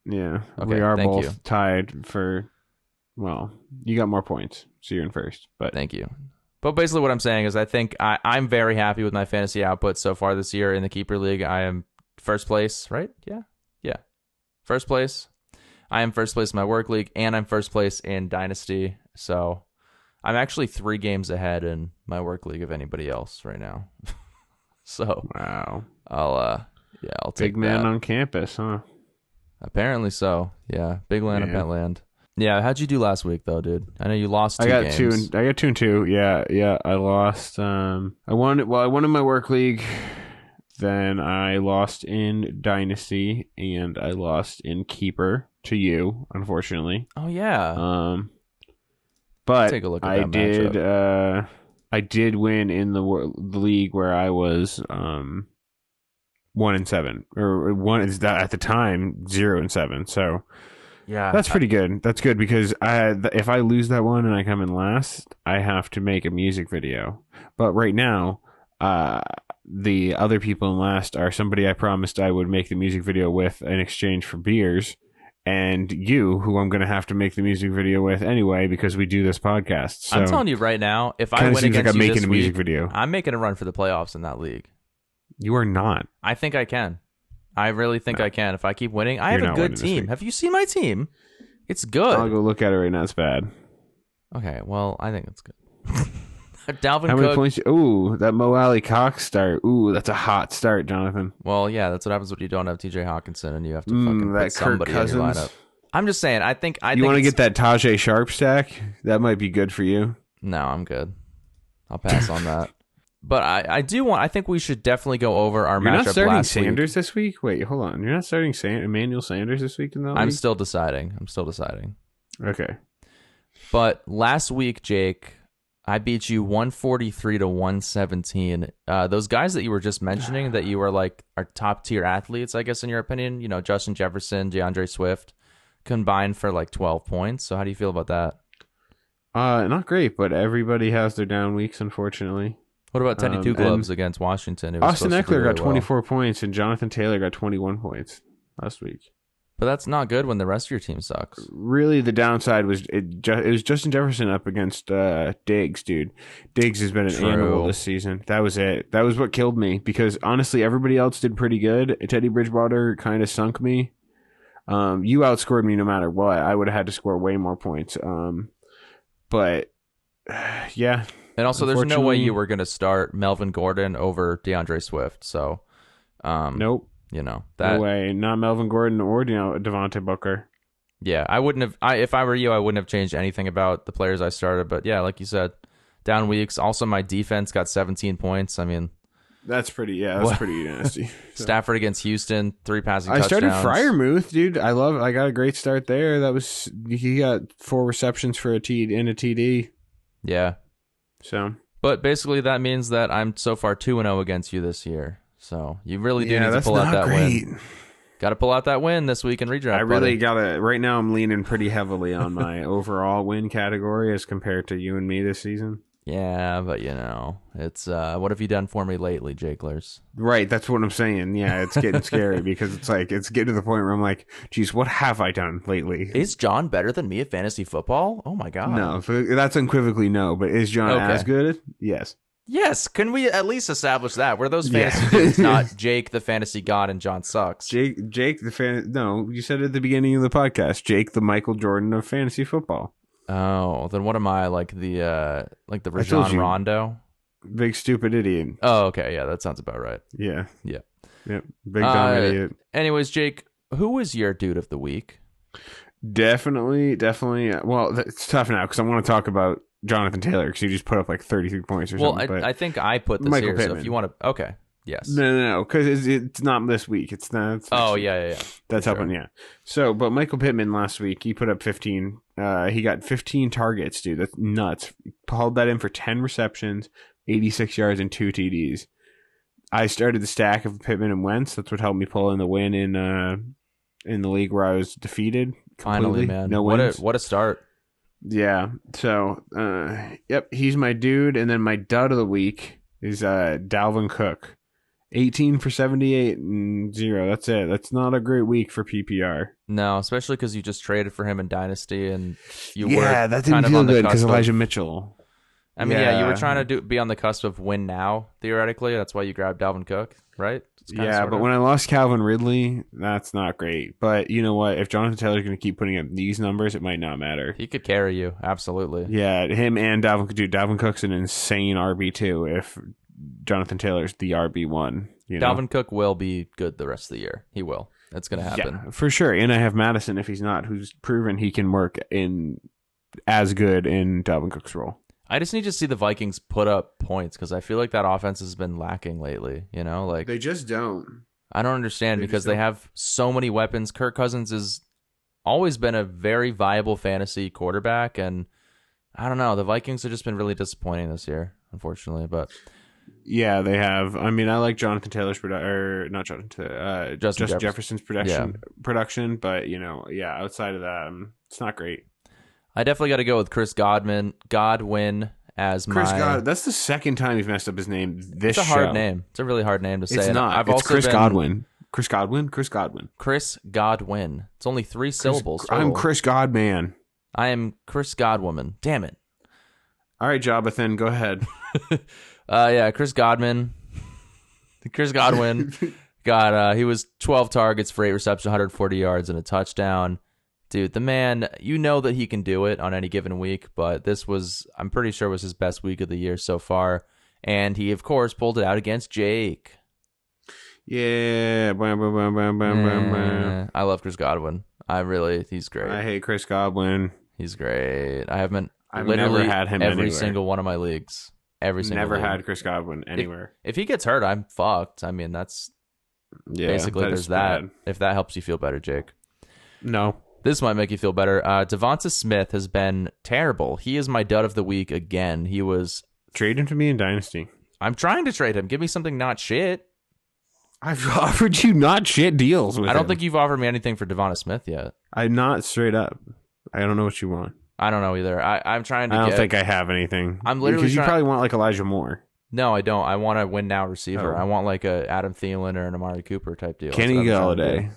Yeah, okay, we are both tied for. Well, you got more points, so you're in first. But thank you. But basically, what I'm saying is, I think I'm very happy with my fantasy output so far this year in the keeper league. I am first place, right? Yeah, first place. I am first place in my work league, and I'm first place in Dynasty. So I'm actually 3 games ahead in my work league of anybody else right now. So wow, I'll take big man that. on campus, huh? Apparently so. Yeah, big land of Petland. Yeah, how'd you do last week though, dude? I know you lost 2 games. I got 2 and 2. Yeah. I lost. I won in my work league. Then I lost in Dynasty, and I lost in Keeper to you, unfortunately. Oh yeah. But take a look at that I did win in the league where I was 1-7, or 1 is that at the time 0-7. So yeah, that's pretty good. That's good because if I lose that one and I come in last, I have to make a music video. But right now, the other people in last are somebody I promised I would make the music video with in exchange for beers, and you, who I'm going to have to make the music video with anyway because we do this podcast. So I'm telling you right now, if I win against I'm you making this a music week, video. I'm making a run for the playoffs in that league. You are not. I think I can. I really think I can. If I keep winning, I have a good team. Have you seen my team? It's good. I'll go look at it right now. It's bad. Okay, well, I think it's good. Dalvin How many Cook. points? Ooh, that Mo Alley Cox start. Ooh, that's a hot start, Jonathan. Well, yeah, that's what happens when you don't have TJ Hawkinson and you have to fucking put somebody in your lineup. I'm just saying, I think you want to get that Tajay Sharp stack? That might be good for you. No, I'm good. I'll pass on that. But I think we should definitely go over our matchup last week. You're not starting Sanders this week? Wait, hold on. You're not starting Emmanuel Sanders this week in the league? I'm still deciding. Okay. But last week, Jake, I beat you 143 to 117. Those guys that you were just mentioning that you were like are top tier athletes, I guess, in your opinion, Justin Jefferson, DeAndre Swift, combined for like 12 points. So how do you feel about that? Not great, but everybody has their down weeks, unfortunately. What about Teddy Two Gloves against Washington? Austin Eckler got 24 points, and Jonathan Taylor got 21 points last week. But that's not good when the rest of your team sucks. Really, the downside was it was Justin Jefferson up against Diggs, dude. Diggs has been an animal this season. That was it. That was what killed me, because honestly, everybody else did pretty good. Teddy Bridgewater kind of sunk me. You outscored me no matter what. I would have had to score way more points. But yeah. And also, there's no way you were going to start Melvin Gordon over DeAndre Swift. So, nope. That no way. Not Melvin Gordon or Devontae Booker. Yeah, I wouldn't have. If I were you, I wouldn't have changed anything about the players I started. But yeah, like you said, down weeks. Also, my defense got 17 points. I mean, that's pretty. Yeah, that's pretty nasty. So. Stafford against Houston, 3 passing touchdowns. I started Freiermuth, dude. I got a great start there. He got 4 receptions for a TD. Yeah. So, but basically that means that I'm so far 2-0 against you this year. So you really do need to pull out that win. Got to pull out that win this week in redraft. I really gotta. Right now, I'm leaning pretty heavily on my overall win category as compared to you and me this season. Yeah, but it's what have you done for me lately, Jakelers? Right, that's what I'm saying. Yeah, it's getting scary because it's getting to the point where I'm like, geez, what have I done lately? Is John better than me at fantasy football? Oh my god. No, that's unequivocally no. But is John as good? Yes. Yes. Can we at least establish that? We're those fantasy dudes, not Jake the fantasy god and John sucks. Jake the fan. No, you said at the beginning of the podcast, Jake the Michael Jordan of fantasy football. Oh, then what am I, like the Rajon Rondo? Big stupid idiot. Oh, okay, yeah, that sounds about right. Yeah. Big dumb idiot. Anyways, Jake, who was your dude of the week? Definitely. Well, it's tough now because I want to talk about Jonathan Taylor because he just put up like 33 points or something. Well, I think I put this Michael here, Pittman. so if you want to, okay. Yes. No, because it's not this week. It's not. It's yeah. That's happening. Yeah. So, but Michael Pittman last week, he put up 15. He got 15 targets, dude. That's nuts. Hauled that in for 10 receptions, 86 yards, and 2 TDs. I started the stack of Pittman and Wentz. That's what helped me pull in the win in the league where I was defeated. Finally, man. No wins. What a start. Yeah. So, yep, he's my dude. And then my dud of the week is Dalvin Cook. 18 for 78 and 0. That's it. That's not a great week for PPR. No, especially because you just traded for him in Dynasty, and you were that didn't kind of feel on the good cusp because of Elijah Mitchell. I mean, you were trying to be on the cusp of win now, theoretically. That's why you grabbed Dalvin Cook, right? But when I lost Calvin Ridley, that's not great. But you know what? If Jonathan Taylor's going to keep putting up these numbers, it might not matter. He could carry you, absolutely. Yeah, him and Dalvin could do. Dalvin Cook's an insane RB2 if Jonathan Taylor's the RB1. Dalvin Cook will be good the rest of the year. He will. That's going to happen. Yeah, for sure. And I have Madison if he's not, who's proven he can work in as good in Dalvin Cook's role. I just need to see the Vikings put up points because I feel like that offense has been lacking lately. Like they just don't. I don't understand because they have so many weapons. Kirk Cousins has always been a very viable fantasy quarterback, and I don't know. The Vikings have just been really disappointing this year, unfortunately. But yeah, they have. I mean, I like Jonathan Taylor's Justin Jefferson's production, but outside of that, it's not great. I definitely got to go with Chris Godwin as Chris Godwin. That's the second time you've messed up his name this show. It's a hard name. It's a really hard name to say. It's not. It's Chris Godwin. Chris Godwin? Chris Godwin. Chris Godwin. It's only 3 syllables. I'm Chris Godman. I am Chris Godwoman. Damn it. All right, Jonathan, go ahead. Chris Godwin. Chris Godwin got, he was 12 targets for 8 receptions, 140 yards, and a touchdown. Dude, the man, that he can do it on any given week, but this was, I'm pretty sure, was his best week of the year so far. And he, of course, pulled it out against Jake. Yeah. I love Chris Godwin. He's great. I hate Chris Godwin. He's great. I've never had him every anywhere. Single one of my leagues. Never had Chris Godwin anywhere. If he gets hurt, I'm fucked. I mean, that's basically there's that. If that helps you feel better, Jake. No. This might make you feel better. Devonta Smith has been terrible. He is my dud of the week again. He was... Trade him to me in Dynasty. I'm trying to trade him. Give me something not shit. I've offered you not shit deals with I don't him. think you've offered me anything for Devonta Smith yet. I'm not straight up. I don't know what you want. I don't know either. I'm trying to I don't think I have anything. I'm literally because you probably want like Elijah Moore. No, I don't. I want a win now receiver. Oh. I want like a Adam Thielen or an Amari Cooper type deal. Kenny Galladay.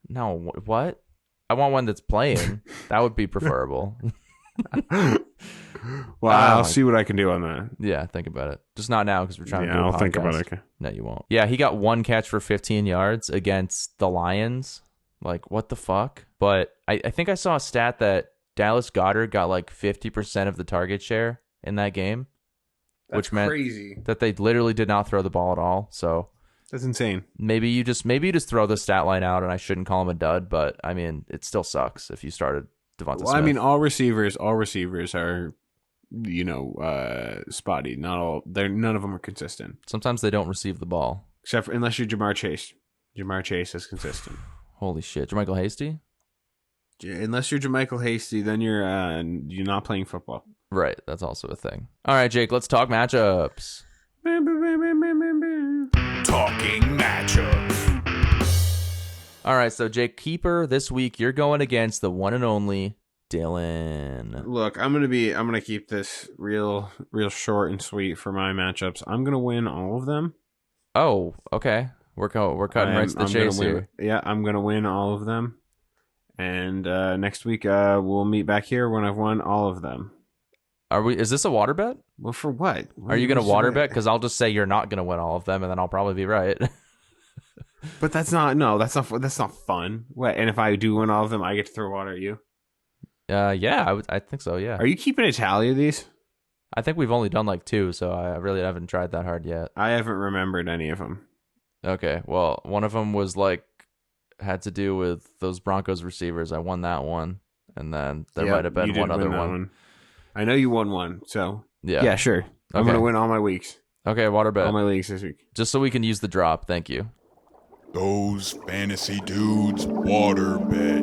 No, what? I want one that's playing. That would be preferable. Well, I'll see what I can do on that. Yeah, think about it. Just not now because we're trying to do a I'll podcast. think about it. No, you won't. Yeah, he got one catch for 15 yards against the Lions. Like, what the fuck? But I think I saw a stat that Dallas Goedert got like 50% of the target share in that game. That's which meant crazy. that they literally did not throw the ball at all. So that's insane. Maybe you just throw the stat line out, and I shouldn't call him a dud. But I mean, it still sucks if you started Devonta Smith. I mean, all receivers are, spotty. None of them are consistent. Sometimes they don't receive the ball, except for unless you're Jamar Chase. Jamar Chase is consistent. Holy shit, Jermichael Hasty. Unless you're Jermichael Hasty, then you're not playing football. Right, that's also a thing. All right, Jake, let's talk matchups. Talking matchups. All right, so Jake, keeper this week, you're going against the one and only Dylan. Look, I'm gonna keep this real short and sweet for my matchups. I'm gonna win all of them. Oh, okay. We're cutting right to the chase here. Yeah, I'm gonna win all of them. And next week we'll meet back here when I've won all of them. Is this a water bet? Well, for what? Are you going to water bet? Because I'll just say you're not going to win all of them, and then I'll probably be right. But that's not fun. What? And if I do win all of them, I get to throw water at you? Yeah, I think so. Yeah. Are you keeping a tally of these? I think we've only done like 2, so I really haven't tried that hard yet. I haven't remembered any of them. Okay, well, one of them was had to do with those Broncos receivers. I won that one, and then there might have been one other one. I know you won one, so yeah, sure. I'm gonna win all my weeks. Okay, water bet. All my leagues this week, just so we can use the drop. Thank you. Those fantasy dudes water bet.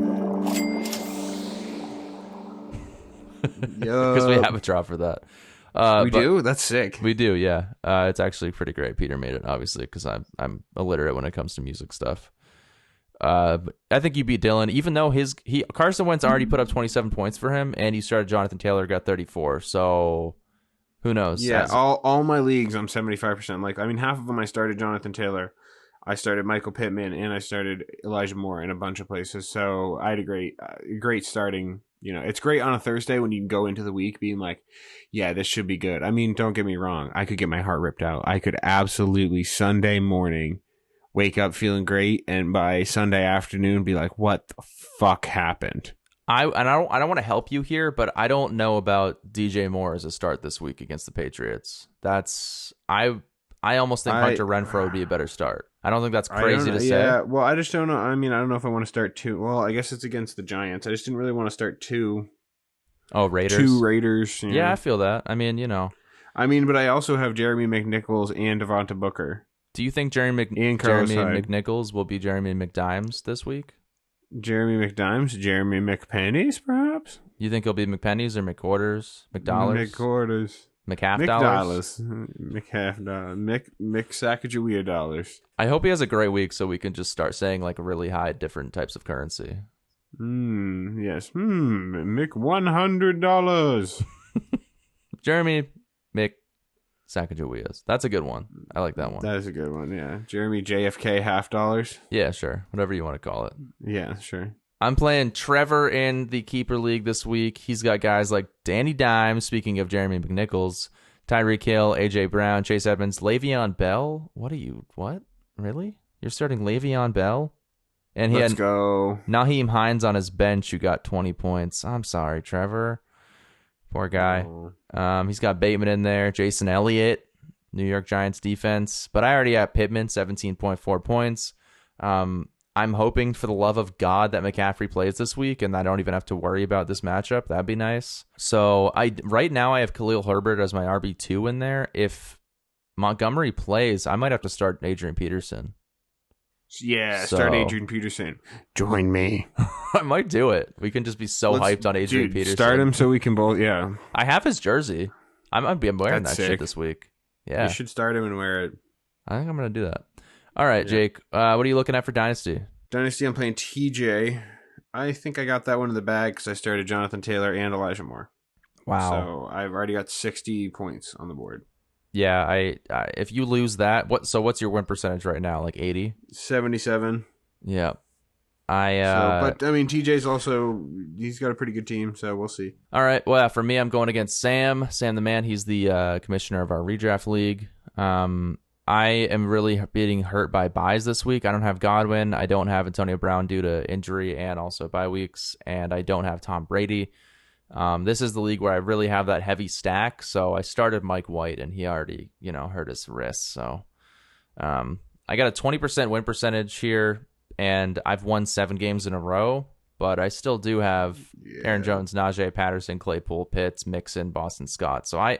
Because we have a drop for that. We do? That's sick. We do, yeah. It's actually pretty great. Peter made it, obviously, because I'm illiterate when it comes to music stuff. But I think you beat Dylan, even though Carson Wentz already put up 27 points for him, and you started Jonathan Taylor, got 34. So who knows? Yeah, all my leagues, I'm 75%. Half of them I started Jonathan Taylor, I started Michael Pittman, and I started Elijah Moore in a bunch of places. So I had a great starting. It's great on a Thursday when you can go into the week being like, yeah, this should be good. I mean, don't get me wrong. I could get my heart ripped out. I could absolutely Sunday morning wake up feeling great, and by Sunday afternoon be like, what the fuck happened? I don't want to help you here, but I don't know about DJ Moore as a start this week against the Patriots. I almost think Hunter Renfrow would be a better start. I don't think that's crazy to say. Yeah, well, I just don't know. I mean, I don't know if I want to start 2. Well, I guess it's against the Giants. I just didn't really want to start 2. Oh, Raiders. 2 Raiders. Yeah, I feel that. I mean, but I also have Jeremy McNichols and Devonta Booker. Do you think Jeremy McNichols will be Jeremy McDimes this week? Jeremy McDimes? Jeremy McPennies, perhaps? You think he'll be McPennies or McQuarters? McDollars? McQuarters. McHalf-dollars? McHalf-dollars. McSacagawea dollars. I hope he has a great week so we can just start saying really high different types of currency. Yes. $100. Jeremy Sacagaweas. That's a good one. I like that one. That is a good one, yeah. Jeremy JFK $half. Yeah, sure. Whatever you want to call it. Yeah, sure. I'm playing Trevor in the Keeper League this week. He's got guys like Danny Dimes, speaking of Jeremy McNichols, Tyreek Hill, A.J. Brown, Chase Edmonds, Le'Veon Bell. What? Really? You're starting Le'Veon Bell? And he Let's go. Naheem Hines on his bench who got 20 points. I'm sorry, Trevor. Poor guy. Oh. He's got Bateman in there, Jason Elliott, New York Giants defense. But I already have Pittman, 17.4 points. I'm hoping for the love of God that McCaffrey plays this week and I don't even have to worry about this matchup. That'd be nice. So right now I have Khalil Herbert as my RB2 in there. If Montgomery plays, I might have to start Adrian Peterson. Yeah, So- start Adrian Peterson. Join me. I might do it. We can just be so hyped on Adrian Peterson. Start him so we can both. Yeah, I have his jersey. I might be wearing That's that shit sick. this week. Yeah, you should start him and wear it. I think I'm gonna do that. All right, Jake. What are you looking at for Dynasty? Dynasty, I'm playing TJ. I think I got that one in the bag because I started Jonathan Taylor and Elijah Moore. Wow. So I've already got 60 points on the board. Yeah, I if you lose that, what's your win percentage right now? Like 80? 77. Yeah. But I mean, TJ's also, he's got a pretty good team, so we'll see. All right. Well, for me, I'm going against Sam the man. He's the commissioner of our redraft league. I am really being hurt by buys this week. I don't have Godwin. I don't have Antonio Brown due to injury and also bye weeks, and I don't have Tom Brady. This is the league where I really have that heavy stack. So I started Mike White, and he already, hurt his wrist. So I got a 20% win percentage here, and I've won 7 games in a row. But I still do have Aaron Jones, Najee, Patterson, Claypool, Pitts, Mixon, Boston Scott. So I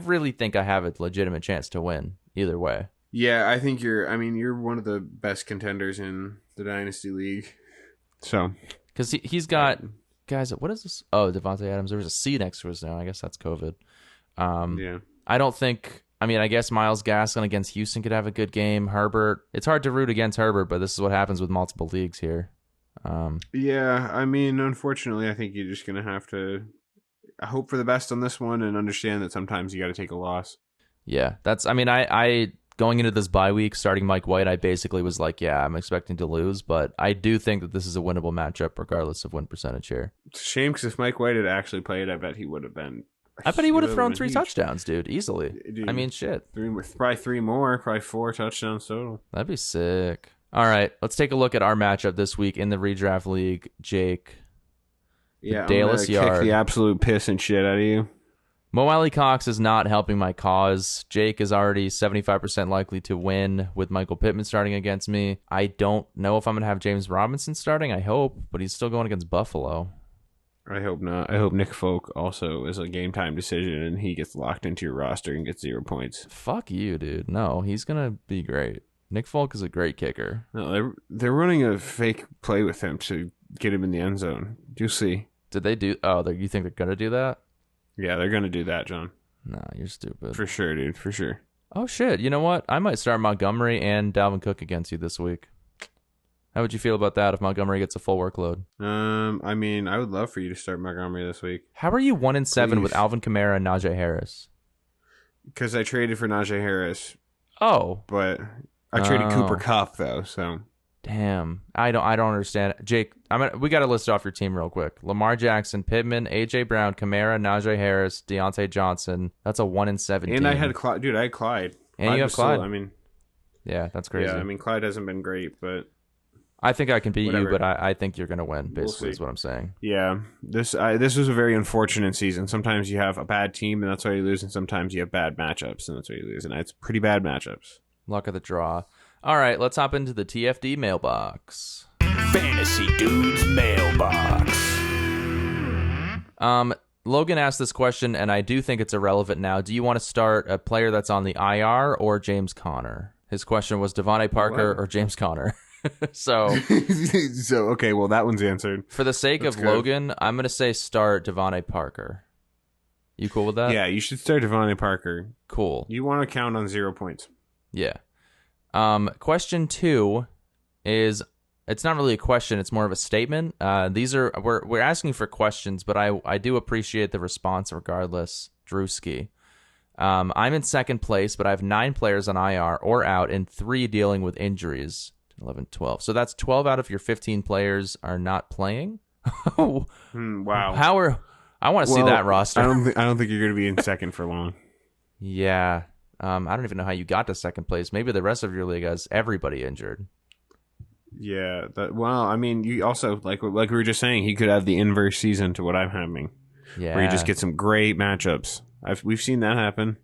really think I have a legitimate chance to win either way. Yeah, I think you're one of the best contenders in the Dynasty League. So, because he's got guys. What is this? Oh, Devontae Adams. There was a C next to his name. I guess that's COVID. yeah. I don't think. I mean, I guess Myles Gaskin against Houston could have a good game. Herbert. It's hard to root against Herbert, but this is what happens with multiple leagues here. Yeah, I mean, unfortunately, I think you're just gonna have to hope for the best on this one and understand that sometimes you got to take a loss. Yeah, that's. I mean, I going into this bye week, starting Mike White, I basically was like, yeah, I'm expecting to lose, but I do think that this is a winnable matchup regardless of win percentage here. It's a shame because if Mike White had actually played, I bet he would have been. I bet he would have thrown been 3 huge. touchdowns, dude, easily. Dude, I mean, shit. Probably 3 more, probably 4 touchdowns total. That'd be sick. All right, let's take a look at our matchup this week in the redraft league. Jake. Yeah, Dallas I'm gonna Yard. kick the absolute piss and shit out of you. Mo Alley Cox is not helping my cause. Jake is already 75% likely to win with Michael Pittman starting against me. I don't know if I'm going to have James Robinson starting. I hope, but he's still going against Buffalo. I hope not. I hope Nick Folk also is a game time decision and he gets locked into your roster and gets 0 points. Fuck you, dude. No, he's going to be great. Nick Folk is a great kicker. No, they're running a fake play with him to get him in the end zone. You see? Did they do? Oh, you think they're going to do that? Yeah, they're gonna do that, John. Nah, you're stupid. For sure, dude. For sure. Oh, shit. You know what? I might start Montgomery and Dalvin Cook against you this week. How would you feel about that if Montgomery gets a full workload? I mean, I would love for you to start Montgomery this week. How are you 1-7 with Please. Alvin Kamara and Najee Harris? Because I traded for Najee Harris, Oh, but I traded Oh. Cooper Kupp though. So damn. I don't understand. Jake, we got to list off your team real quick. Lamar Jackson, Pittman, AJ Brown, Kamara, Najee Harris, Deontay Johnson. That's a 1-7 team. and I had Clyde. Dude, I had Clyde. And you have was still- Clyde. I mean, Yeah, that's crazy. yeah. I mean, Clyde hasn't been great, but I think I can beat Whatever. you, but I think you're going to win, basically, see. is what I'm saying. yeah, this was a very unfortunate season. Sometimes you have a bad team, and that's why you lose, and sometimes you have bad matchups, and that's why you lose. And it's pretty bad matchups. Luck of the draw. All right, let's hop into the TFD mailbox. Fantasy Dudes Mailbox. Logan asked this question, and I do think it's irrelevant now. Do you want to start a player that's on the IR or James Conner? His question was Devontae Parker or James Conner. So, So okay, well that one's answered. for the sake That's of good. Logan, I'm going to say start Devontae Parker. You cool with that? Yeah, you should start Devontae Parker. Cool. You want to count on 0 points. Yeah. Question 2 is, it's not really a question, it's more of a statement. We're asking for questions, but I do appreciate the response regardless. Drewski. I'm in second place, but I have 9 players on IR or out and 3 dealing with injuries. 11, 12. So that's 12 out of your 15 players are not playing. Wow. I want to see that roster. I don't think you're going to be in second for long. Yeah. I don't even know how you got to second place. Maybe the rest of your league has everybody injured. Yeah. Well, I mean, you also like we were just saying, he could have the inverse season to what I'm having, Yeah. where you just get some great matchups. We've seen that happen.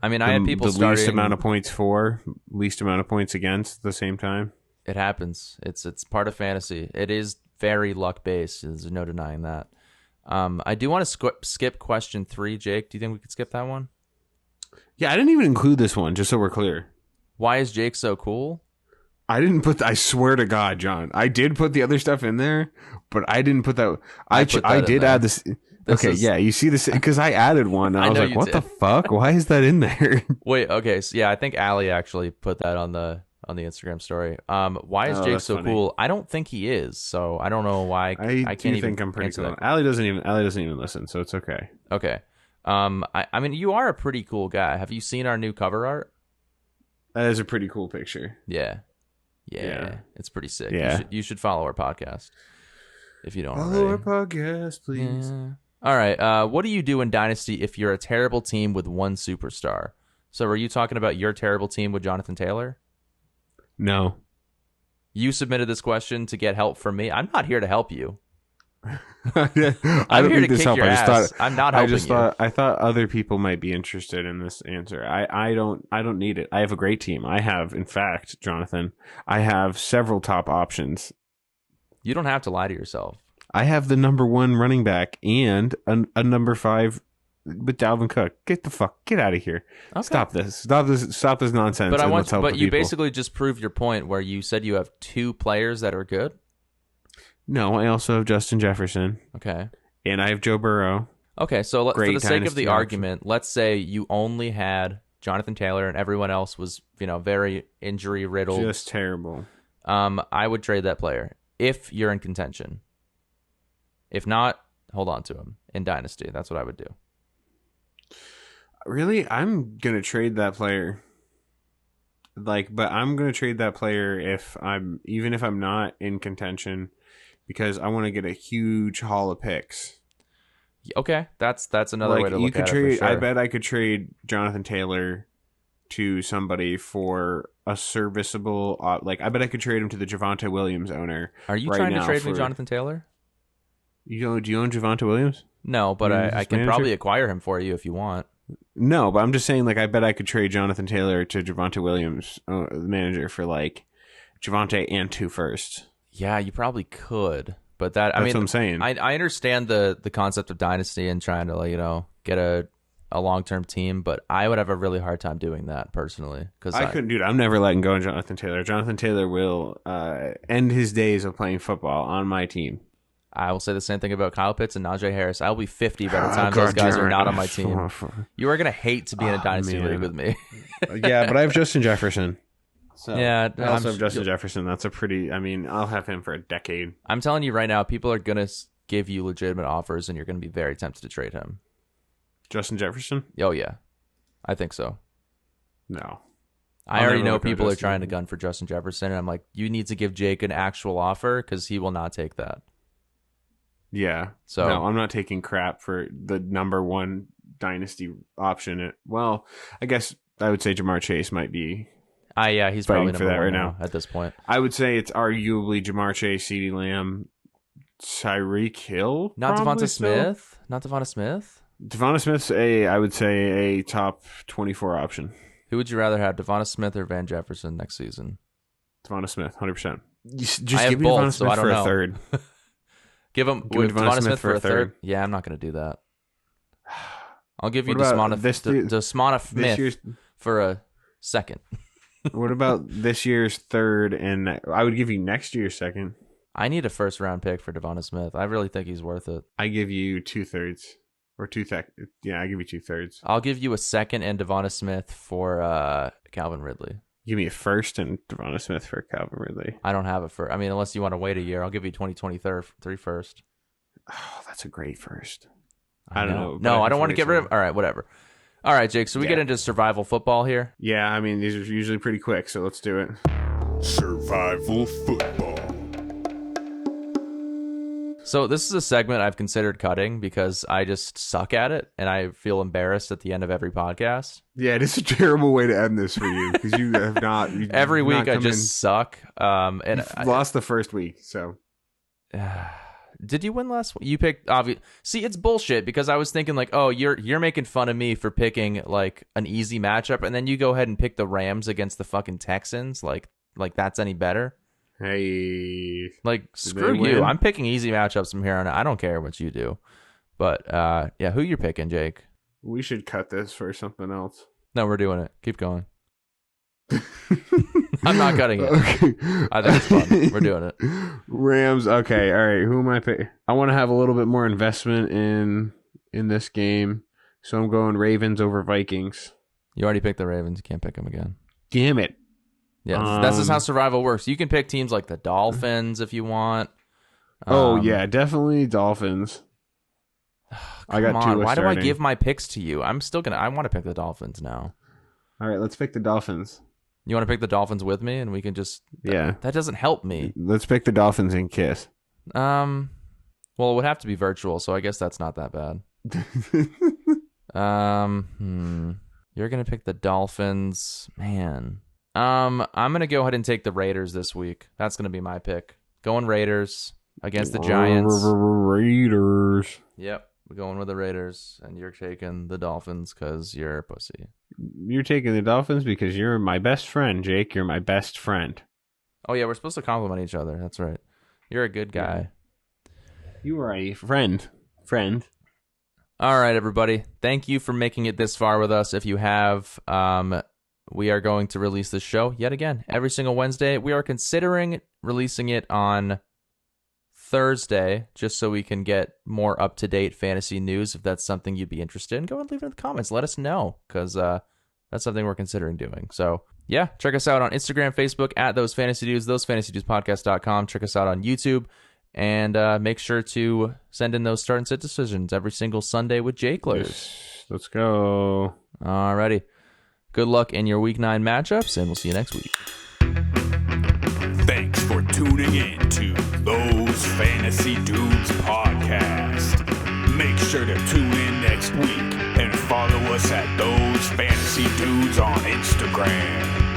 I mean, I had people the starting. least amount of points for, least amount of points against at the same time. It happens. It's part of fantasy. It is very luck based. There's no denying that. I do want to skip question 3, Jake. Do you think we could skip that one? Yeah, I didn't even include this one, just so we're clear. Why is Jake so cool? I didn't put. I swear to God, John, I did put the other stuff in there, but I didn't put that. I did add this. Okay, yeah, you see this because I added one. And I was like, "What the fuck? Why is that in there?" Wait, okay, so yeah, I think Allie actually put that on the Instagram story. Why is Jake so cool? I don't think he is, so I don't know why. I can't even think I'm pretty cool. that. Allie doesn't even listen, so it's okay. Okay. I mean, you are a pretty cool guy. Have you seen our new cover art? That is a pretty cool picture. Yeah. It's pretty sick. Yeah. You should follow our podcast if you don't follow already. our podcast, please. Yeah. All right. What do you do in Dynasty if you're a terrible team with one superstar? So are you talking about your terrible team with Jonathan Taylor? No. You submitted this question to get help from me. I'm not here to help you. I'm here to kick your ass. I'm not helping you. I thought other people might be interested in this answer. I don't need it. I have a great team. I have, in fact, Jonathan, I have several top options. You don't have to lie to yourself. I have the number 1 running back and a number 5 with Dalvin Cook. Get out of here. Okay. Stop this nonsense. But you basically just proved your point where you said you have 2 players that are good. No, I also have Justin Jefferson. Okay. And I have Joe Burrow. Okay, so for the sake of the argument, let's say you only had Jonathan Taylor and everyone else was, very injury riddled. Just terrible. I would trade that player if you're in contention. If not, hold on to him in Dynasty. That's what I would do. Really? I'm going to trade that player. But I'm going to trade that player even if I'm not in contention, because I want to get a huge haul of picks. Okay, that's another way to look at it. For sure. I bet I could trade Jonathan Taylor to somebody for a serviceable. I bet I could trade him to the Javonte Williams owner. Are you trying to trade me Jonathan Taylor? Do you own Javonte Williams? No, but I can probably acquire him for you if you want. No, but I'm just saying, I bet I could trade Jonathan Taylor to Javonte Williams, the manager, for Javonte and 2 firsts. Yeah, you probably could, but that's what I'm saying. I understand the concept of dynasty and trying to get a long-term team, but I would have a really hard time doing that personally because I couldn't do it. I'm never letting go of Jonathan Taylor. Jonathan Taylor will end his days of playing football on my team. I will say the same thing about Kyle Pitts and Najee Harris. I'll be 50 by the time those guys are not on my team. You are going to hate to be in a dynasty league with me. Yeah, but I have Justin Jefferson. So yeah, I also have Justin Jefferson. That's I'll have him for a decade. I'm telling you right now, people are going to give you legitimate offers, and you're going to be very tempted to trade him. Justin Jefferson? Oh, yeah. I think so. No. I already know people are trying to gun for Justin Jefferson, and I'm like, you need to give Jake an actual offer because he will not take that. Yeah. So no, I'm not taking crap for the number 1 dynasty option. Well, I guess I would say Jamar Chase might be. Yeah, he's probably number 1 right now at this point. I would say it's arguably Jamar Chase, CeeDee Lamb, Tyreek Hill. Not Devonta Smith. Not Devonta Smith. Devonta Smith's I would say a top 24 option. Who would you rather have, Devonta Smith or Van Jefferson next season? Devonta Smith, 100%. Just give me Devonta Smith for a third. Give Devonta Smith for a third. Yeah, I'm not going to do that. I'll give you Desmona Smith for a second. What about this year's third? And I would give you next year's second. I need a first-round pick for Devonta Smith. I really think he's worth it. I give you 2/3 or 2 Yeah, I give you 2/3. I'll give you a second and Devonta Smith for Calvin Ridley. Give me a first and Devonta Smith for Calvin Ridley. I don't have a first. I mean, unless you want to wait a year, I'll give you 2023 first. Oh, that's a great first. I don't know. No, I don't want to get rid of. All right, whatever. All right, Jake. So we get into survival football here. Yeah, I mean these are usually pretty quick, so let's do it. Survival football. So this is a segment I've considered cutting because I just suck at it, and I feel embarrassed at the end of every podcast. Yeah, it is a terrible way to end this for you because you have not. Every week I just suck. And I lost the first week, so. Did you win last week? You picked See, it's bullshit because I was thinking you're making fun of me for picking an easy matchup, and then you go ahead and pick the Rams against the fucking Texans. Like that's any better? Hey, screw you. I'm picking easy matchups from here on out. I don't care what you do. But yeah, who you're picking, Jake? We should cut this for something else. No, we're doing it. Keep going. I'm not cutting it. Okay. I think it's fun. We're doing it. Rams. Okay. All right. Who am I picking? I want to have a little bit more investment in this game, so I'm going Ravens over Vikings. You already picked the Ravens. You can't pick them again. Damn it. Yeah, that's just how survival works. You can pick teams like the Dolphins if you want. Yeah, definitely Dolphins. I got Come on, two. why do I give my picks to you? I want to pick the Dolphins now. All right, let's pick the Dolphins. You want to pick the Dolphins with me, and we can just that doesn't help me. Let's pick the Dolphins and kiss. Well, it would have to be virtual, so I guess that's not that bad. You're gonna pick the Dolphins, man. I'm gonna go ahead and take the Raiders this week. That's gonna be my pick. Going Raiders against the Giants. Raiders. Yep, we're going with the Raiders, and you're taking the Dolphins because you're a pussy. You're taking the Dolphins because you're my best friend, Jake. You're my best friend. Oh yeah, we're supposed to compliment each other. That's right. You're a good guy. You are a friend. All right, everybody. Thank you for making it this far with us. If you have, we are going to release this show yet again every single Wednesday. We are considering releasing it on Thursday, just so we can get more up-to-date fantasy news. If that's something you'd be interested in, go and leave it in the comments. Let us know, because that's something we're considering doing. So, yeah, check us out on Instagram, Facebook, at Those Fantasy Dudes, ThoseFantasyDudesPodcast.com. Check us out on YouTube, and make sure to send in those start and sit decisions every single Sunday with Jakelers. Yes, let's go. Alrighty. Good luck in your Week 9 matchups, and we'll see you next week. Thanks for tuning in to Those Fantasy Dudes podcast. Make sure to tune in next week and follow us at Those Fantasy Dudes on Instagram.